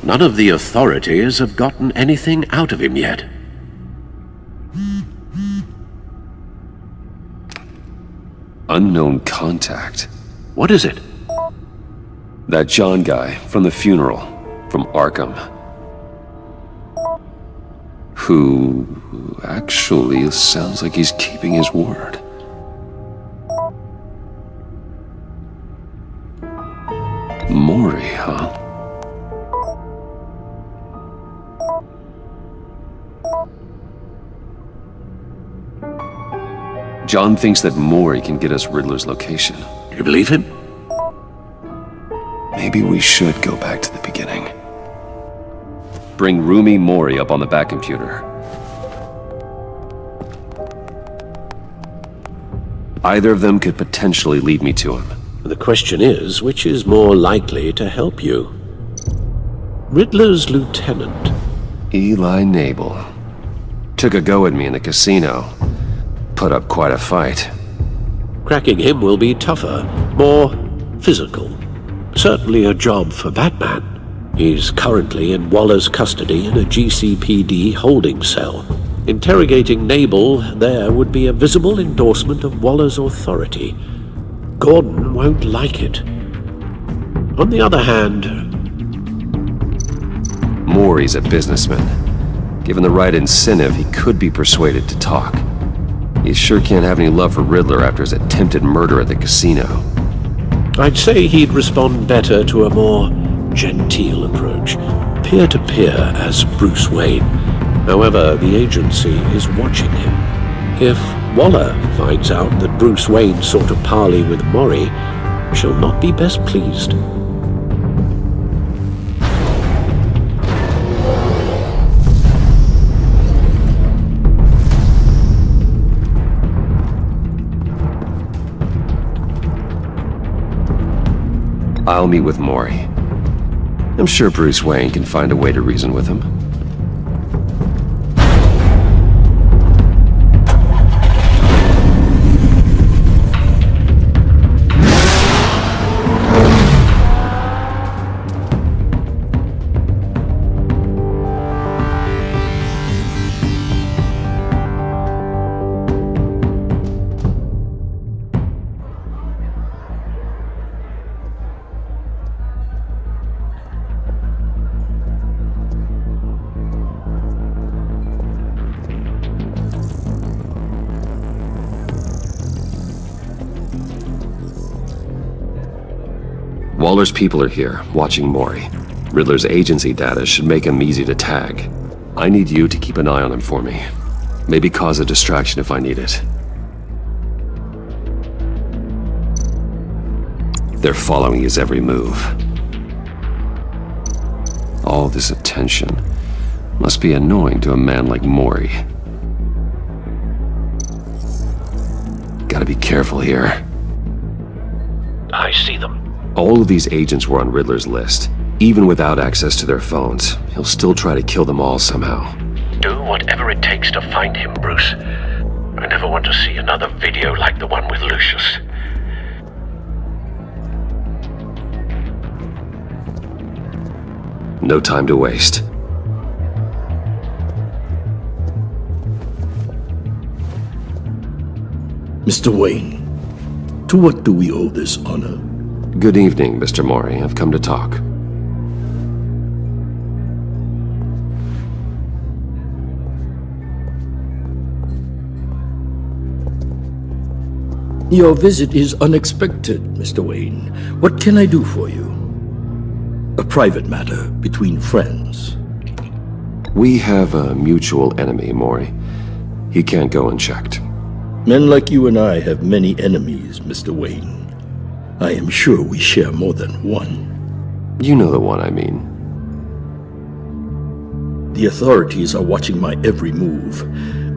None of the authorities have gotten anything out of him yet. Unknown contact. What is it? That John guy from the funeral, from Arkham. Who actually sounds like he's keeping his word. Maury, huh? John thinks that Maury can get us Riddler's location. You believe him? Maybe we should go back to the beginning. Bring Roomy Maury up on the back computer. Either of them could potentially lead me to him. The question is, which is more likely to help you? Riddler's lieutenant. Eli Nabel. Took a go at me in the casino. Put up quite a fight. Cracking him will be tougher, more physical. Certainly a job for Batman. He's currently in Waller's custody in a GCPD holding cell. Interrogating Nabel there would be a visible endorsement of Waller's authority. Gordon won't like it. On the other hand... Maury's a businessman. Given the right incentive, he could be persuaded to talk. He sure can't have any love for Riddler after his attempted murder at the casino. I'd say he'd respond better to a more genteel approach, peer-to-peer as Bruce Wayne. However, the agency is watching him. If Waller finds out that Bruce Wayne sought a parley with Maury, she'll not be best pleased. I'll meet with Maury. I'm sure Bruce Wayne can find a way to reason with him. Waller's people are here, watching Maury. Riddler's agency data should make him easy to tag. I need you to keep an eye on him for me. Maybe cause a distraction if I need it. They're following his every move. All this attention must be annoying to a man like Maury. Gotta be careful here. I see them. All of these agents were on Riddler's list. Even without access to their phones, he'll still try to kill them all somehow. Do whatever it takes to find him, Bruce. I never want to see another video like the one with Lucius. No time to waste. Mr. Wayne, to what do we owe this honor? Good evening, Mr. Maury. I've come to talk. Your visit is unexpected, Mr. Wayne. What can I do for you? A private matter between friends. We have a mutual enemy, Maury. He can't go unchecked. Men like you and I have many enemies, Mr. Wayne. I am sure we share more than one. You know the one I mean. The authorities are watching my every move.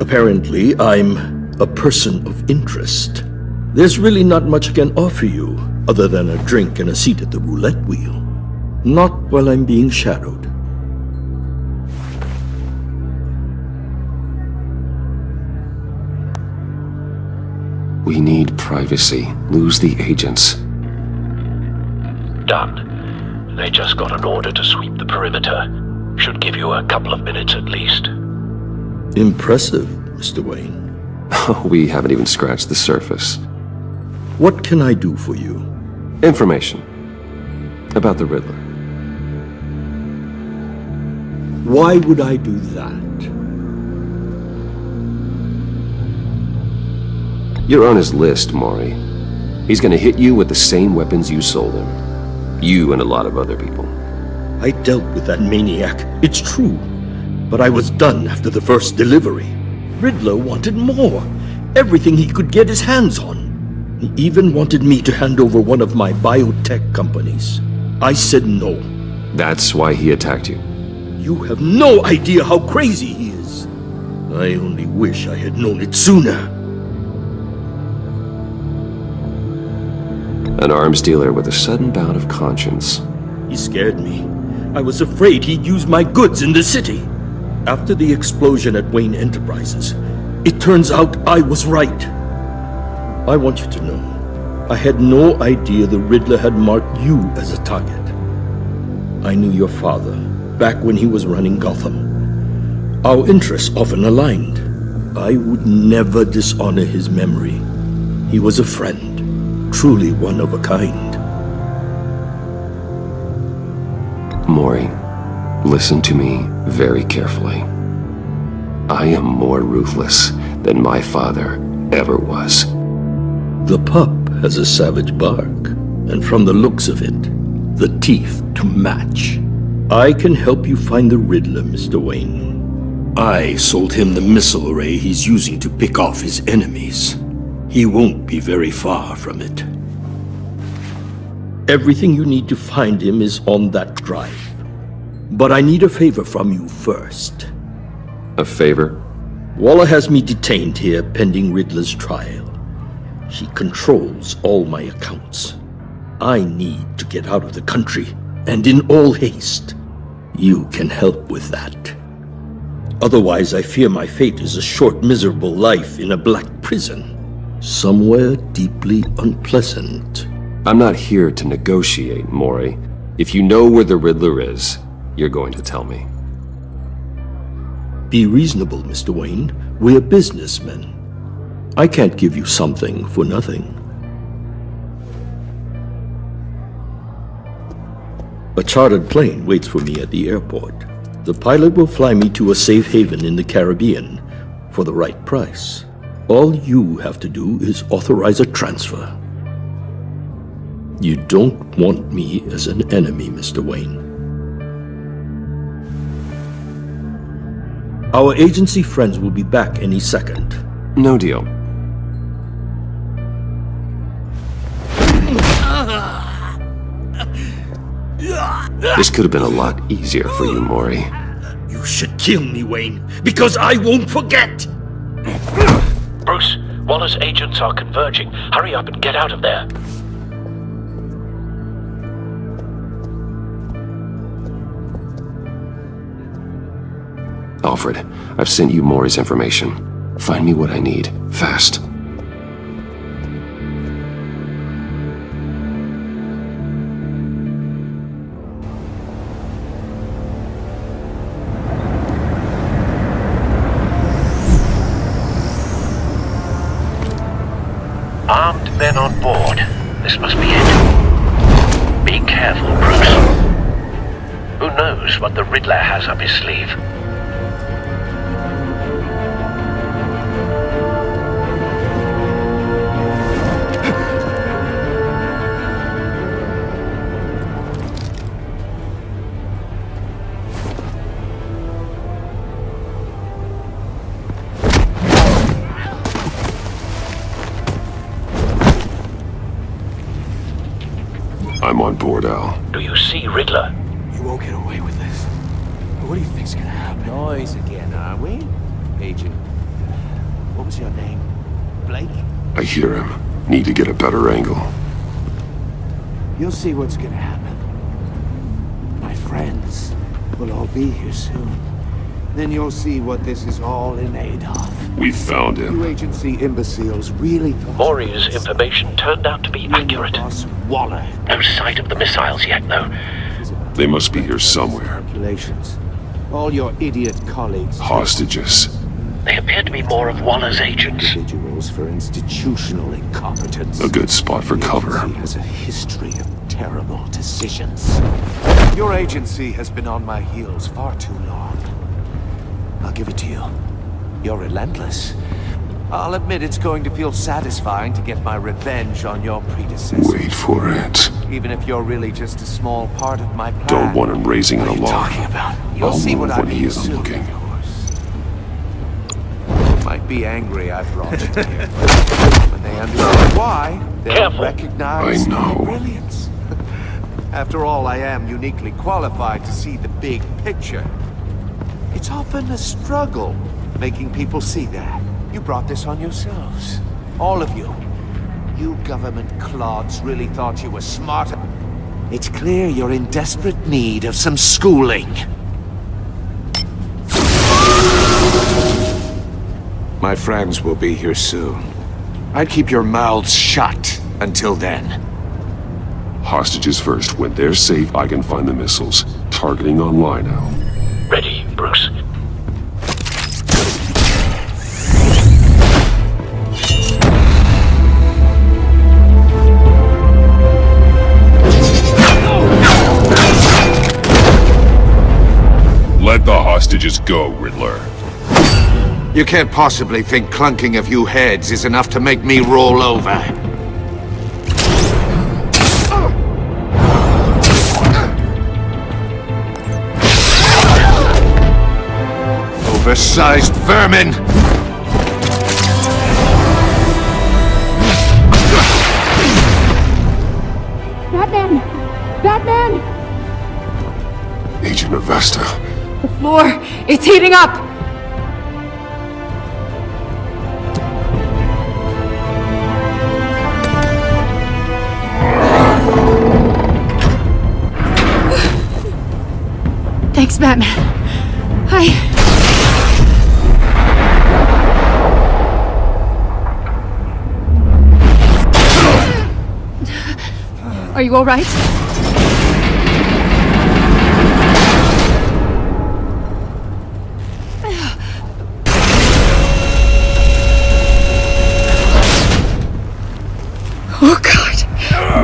Apparently, I'm a person of interest. There's really not much I can offer you, other than a drink and a seat at the roulette wheel. Not while I'm being shadowed. We need privacy. Lose the agents. Done. They just got an order to sweep the perimeter. Should give you a couple of minutes at least. Impressive, Mr. Wayne. We haven't even scratched the surface. What can I do for you? Information. About the Riddler. Why would I do that? You're on his list, Maury. He's gonna hit you with the same weapons you sold him. You and a lot of other people. I dealt with that maniac, it's true. But I was done after the first delivery. Riddler wanted more. Everything he could get his hands on. He even wanted me to hand over one of my biotech companies. I said no. That's why he attacked you. You have no idea how crazy he is. I only wish I had known it sooner. An arms dealer with a sudden bout of conscience. He scared me. I was afraid he'd use my goods in the city. After the explosion at Wayne Enterprises, it turns out I was right. I want you to know, I had no idea the Riddler had marked you as a target. I knew your father, back when he was running Gotham. Our interests often aligned. I would never dishonor his memory. He was a friend, truly one of a kind. Maury, listen to me very carefully. I am more ruthless than my father ever was. The pup has a savage bark, and from the looks of it, the teeth to match. I can help you find the Riddler, Mr. Wayne. I sold him the missile array he's using to pick off his enemies. He won't be very far from it. Everything you need to find him is on that drive. But I need a favor from you first. A favor? Waller has me detained here pending Riddler's trial. She controls all my accounts. I need to get out of the country, and in all haste. You can help with that. Otherwise, I fear my fate is a short, miserable life in a black prison. Somewhere deeply unpleasant. I'm not here to negotiate, Maury. If you know where the Riddler is, you're going to tell me. Be reasonable, Mr. Wayne. We're businessmen. I can't give you something for nothing. A chartered plane waits for me at the airport. The pilot will fly me to a safe haven in the Caribbean for the right price. All you have to do is authorize a transfer. You don't want me as an enemy, Mr. Wayne. Our agency friends will be back any second. No deal. This could have been a lot easier for you, Maury. You should kill me, Wayne, because I won't forget! Bruce, Waller's agents are converging. Hurry up and get out of there. Alfred, I've sent you Maury's information. Find me what I need, fast. Armed men on board. This must be it. Be careful, Bruce. Who knows what the Riddler has up his sleeve? I'm on board, Al. Do you see Riddler? You won't get away with this. What do you think's gonna happen? Noise again, are we? Agent. What was your name? Blake? I hear him. Need to get a better angle. You'll see what's gonna happen. My friends will all be here soon. Then you'll see what this is all in aid of. We found him. You agency imbeciles really thought... Maury's information turned out to be accurate. Waller. No sight of the missiles yet, though. They must be here somewhere. Calculations. All your idiot colleagues... Hostages. They appear to be more of Waller's agents. Individuals for institutional incompetence. A good spot for cover. He has a history of terrible decisions. Your agency has been on my heels far too long. I'll give it to you. You're relentless. I'll admit it's going to feel satisfying to get my revenge on your predecessor. Wait for it. Even if you're really just a small part of my plan. Don't want him raising an alarm. You'll I'll see move what I when he mean isn't soon, looking. of course. Might be angry I brought you here. When they understand why, they'll recognize I know. my brilliance. After all, I am uniquely qualified to see the big picture. It's often a struggle making people see that. You brought this on yourselves. All of you. You government clods really thought you were smarter. It's clear you're in desperate need of some schooling. My friends will be here soon. I'd keep your mouths shut until then. Hostages first. When they're safe, I can find the missiles. Targeting online now. Ready, Bruce. Let the hostages go, Riddler. You can't possibly think clunking a few heads is enough to make me roll over. Oversized vermin! Batman! Batman! Agent Avesta. The floor! It's heating up! Thanks, Batman. Are you all right? Oh, God.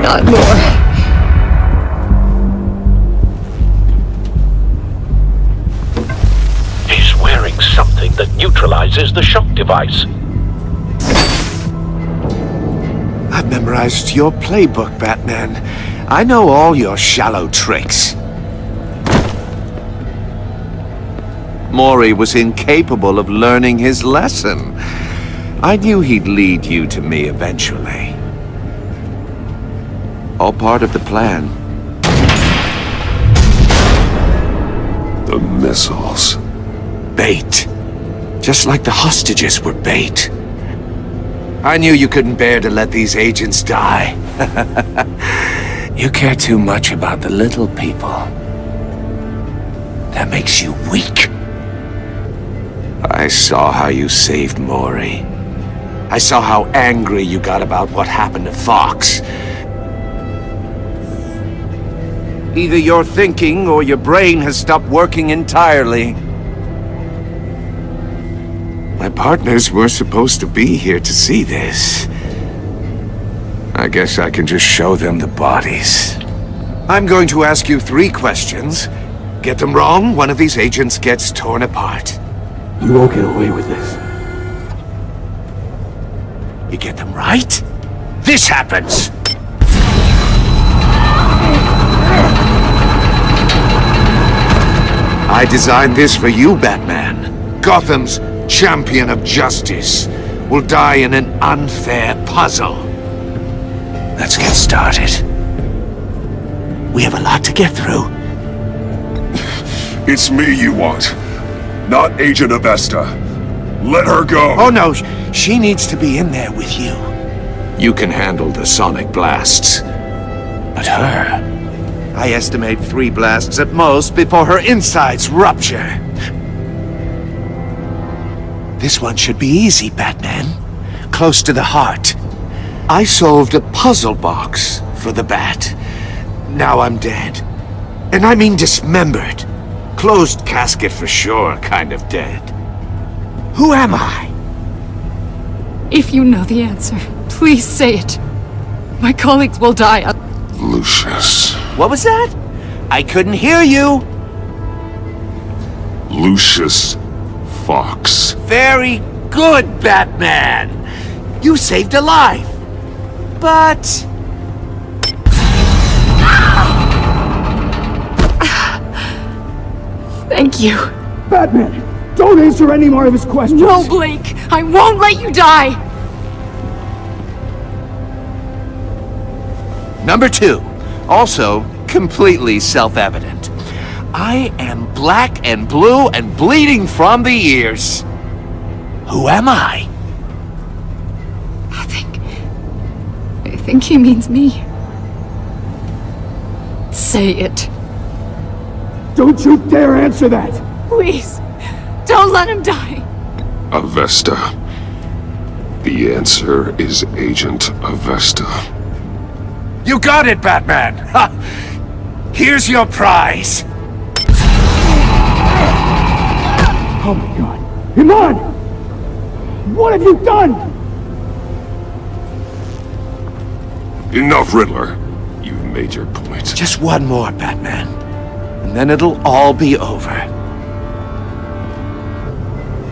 Not more. He's wearing something that neutralizes the shock device. I've memorized your playbook, Batman. I know all your shallow tricks. Maury was incapable of learning his lesson. I knew he'd lead you to me eventually. All part of the plan. The missiles. Bait. Just like the hostages were bait. I knew you couldn't bear to let these agents die. You care too much about the little people. That makes you weak. I saw how you saved Maury. I saw how angry you got about what happened to Fox. Either you're thinking or your brain has stopped working entirely. My partners were supposed to be here to see this. I guess I can just show them the bodies. I'm going to ask you 3 questions. Get them wrong, one of these agents gets torn apart. You won't get away with this. You get them right, this happens! I designed this for you, Batman. Gotham's champion of justice will die in an unfair puzzle. Let's get started. a lot to get through. It's me you want, not Agent Avesta. Let her go! Oh no, she needs to be in there with you. You can handle the sonic blasts. But her... I estimate 3 blasts at most before her insides rupture. This one should be easy, Batman. Close to the heart. I solved a puzzle box for the Bat. Now I'm dead. And I mean dismembered. Closed casket for sure, kind of dead. Who am I? If you know the answer, please say it. My colleagues will die. Lucius. What was that? I couldn't hear you. Lucius Fox. Very good, Batman. You saved a life. But... Thank you. Batman, don't answer any more of his questions. No, Blake. I won't let you die. Number 2. Also, completely self-evident. I am black and blue and bleeding from the ears. Who am I? I think he means me. Say it. Don't you dare answer that! Please. Don't let him die. Avesta. The answer is Agent Avesta. You got it, Batman! Ha! Here's your prize! Oh my god. Iman! What have you done? Enough, Riddler. You've made your point. Just one more, Batman. And then it'll all be over.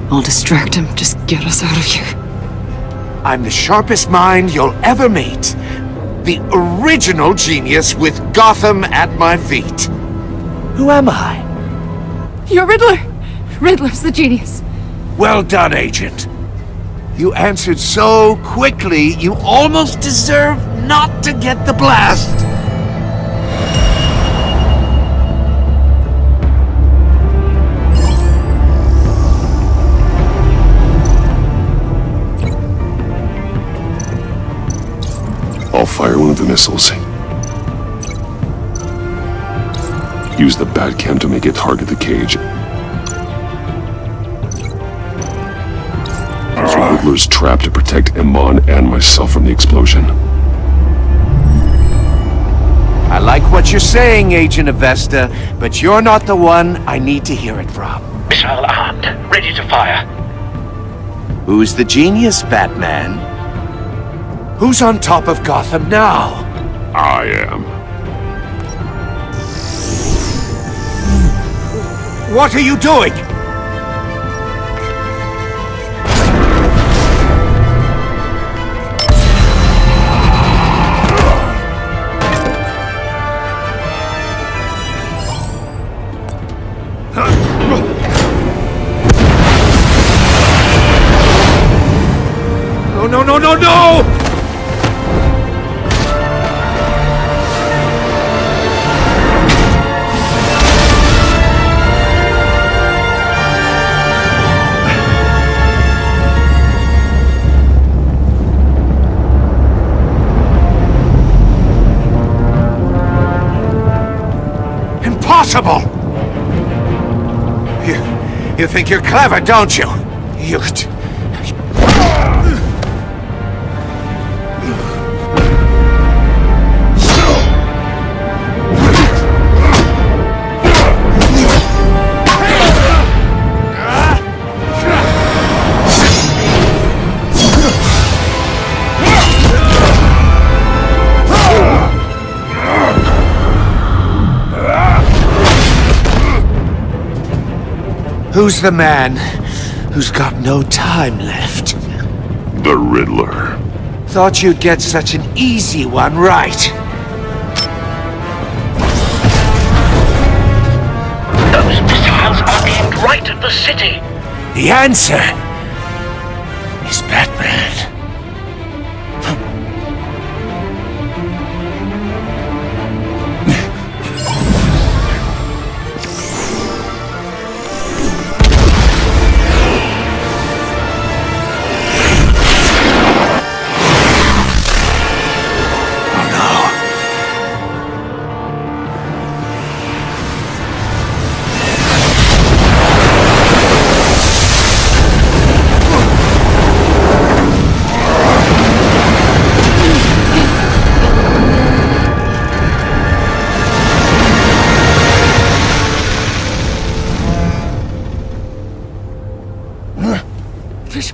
I'll distract him. Just get us out of here. I'm the sharpest mind you'll ever meet. The original genius with Gotham at my feet. Who am I? You're Riddler! Riddler's the genius. Well done, Agent. You answered so quickly, you almost deserve not to get the blast. I'll fire one of the missiles. Use the Batcam to make it target the cage. Use Riddler's trap to protect Iman and myself from the explosion. I like what you're saying, Agent Avesta, but you're not the one I need to hear it from. Missile armed, ready to fire. Who's the genius, Batman? Who's on top of Gotham now? I am. What are you doing? No, no, no, no, no! Impossible! You think you're clever, don't you? You... Who's the man who's got no time left? The Riddler. Thought you'd get such an easy one right. Those missiles are aimed right at the city. The answer is Batman.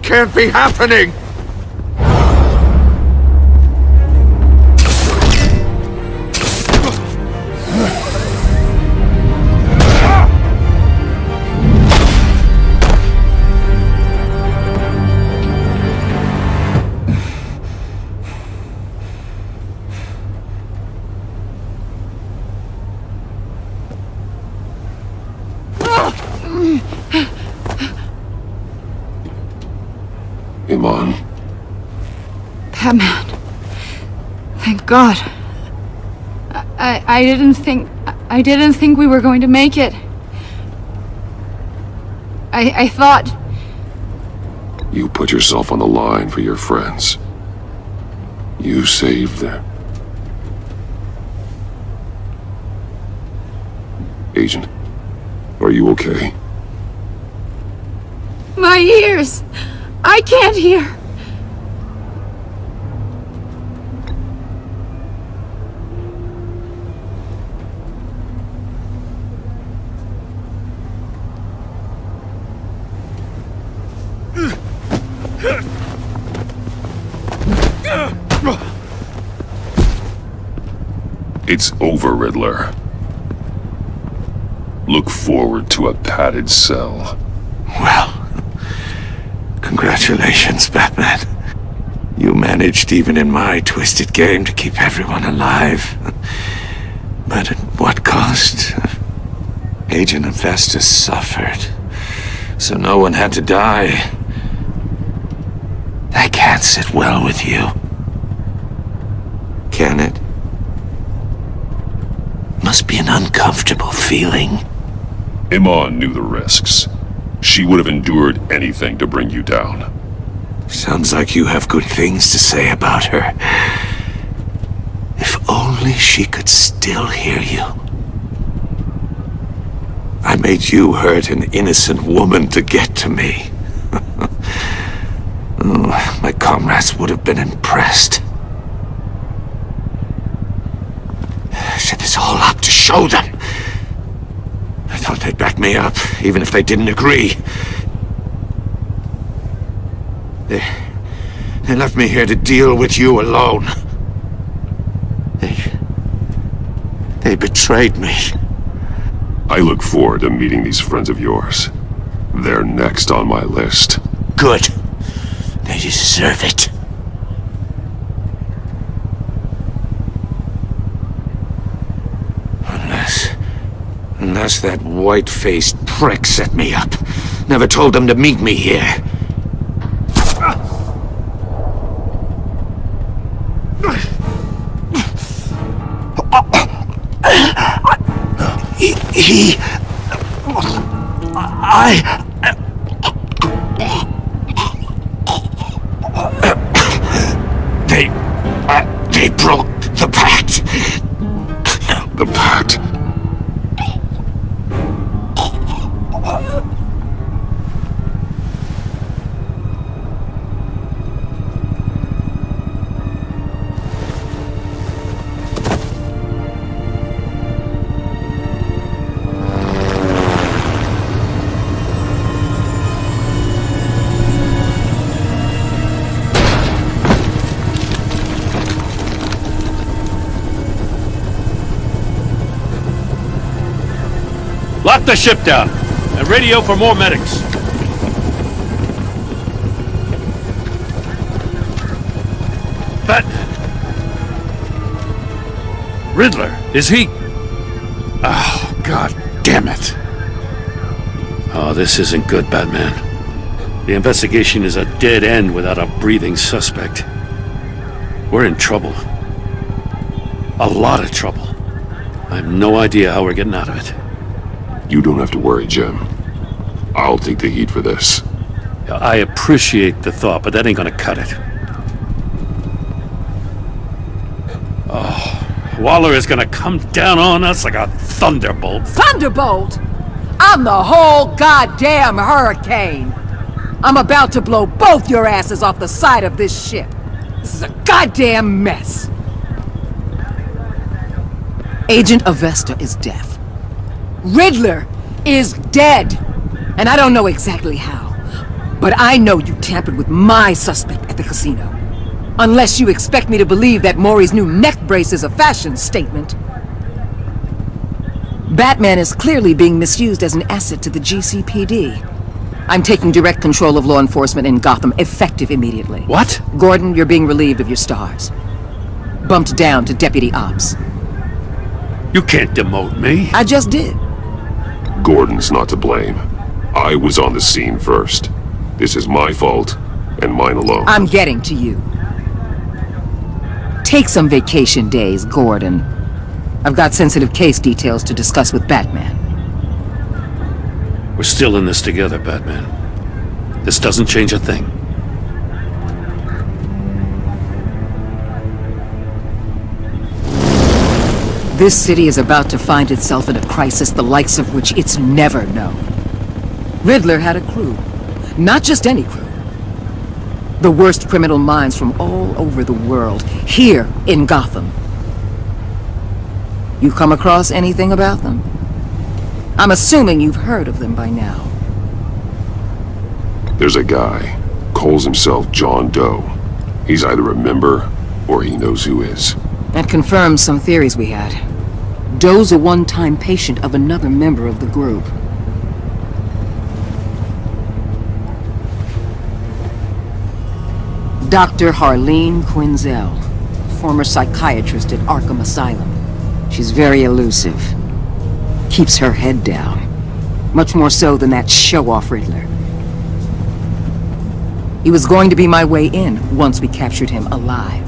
can't be happening! Iman. Batman. Thank God. I didn't think we were going to make it. I thought... You put yourself on the line for your friends. You saved them. Agent, are you okay? My ears! I can't hear! It's over, Riddler. Look forward to a padded cell. Well, congratulations, Batman. You managed, even in my twisted game, to keep everyone alive. But at what cost? Agent Investus suffered, so no one had to die. That can't sit well with you. Can it? Must be an uncomfortable feeling. Iman knew the risks. She would have endured anything to bring you down. Sounds like you have good things to say about her. If only she could still hear you. I made you hurt an innocent woman to get to me. Oh, my comrades would have been impressed. I set this all up to show them. I thought they'd back me up, even if they didn't agree. They left me here to deal with you alone. They betrayed me. I look forward to meeting these friends of yours. They're next on my list. Good. They deserve it. Unless that white-faced prick set me up. Never told them to meet me here. They broke the pact. The pact? Lock the ship down and radio for more medics. Riddler, is he... Oh, God damn it. Oh, this isn't good, Batman. The investigation is a dead end without a breathing suspect. We're in trouble. A lot of trouble. I have no idea how we're getting out of it. You don't have to worry, Jim. I'll take the heat for this. I appreciate the thought, but that ain't gonna cut it. Oh, Waller is gonna come down on us like a thunderbolt. Thunderbolt? I'm the whole goddamn hurricane. I'm about to blow both your asses off the side of this ship. This is a goddamn mess. Agent Avesta is deaf. Riddler is dead. And I don't know exactly how. But I know you tampered with my suspect at the casino. Unless you expect me to believe that Maury's new neck brace is a fashion statement. Batman is clearly being misused as an asset to the GCPD. I'm taking direct control of law enforcement in Gotham, effective immediately. What? Gordon, you're being relieved of your stars. Bumped down to Deputy Ops. You can't demote me. I just did. Gordon's not to blame. I was on the scene first. This is my fault, and mine alone. I'm getting to you. Take some vacation days, Gordon. I've got sensitive case details to discuss with Batman. We're still in this together, Batman. This doesn't change a thing. This city is about to find itself in a crisis the likes of which it's never known. Riddler had a crew. Not just any crew. The worst criminal minds from all over the world, here in Gotham. You come across anything about them? I'm assuming you've heard of them by now. There's a guy, calls himself John Doe. He's either a member, or he knows who is. That confirms some theories we had. Doe's a one-time patient of another member of the group. Dr. Harleen Quinzel, former psychiatrist at Arkham Asylum. She's very elusive. Keeps her head down. Much more so than that show-off Riddler. He was going to be my way in once we captured him alive.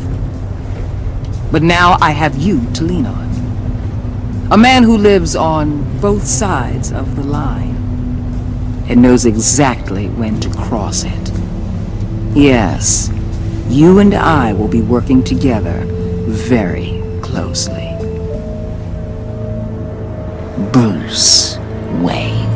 But now I have you to lean on. A man who lives on both sides of the line and knows exactly when to cross it. Yes, you and I will be working together very closely. Bruce Wayne.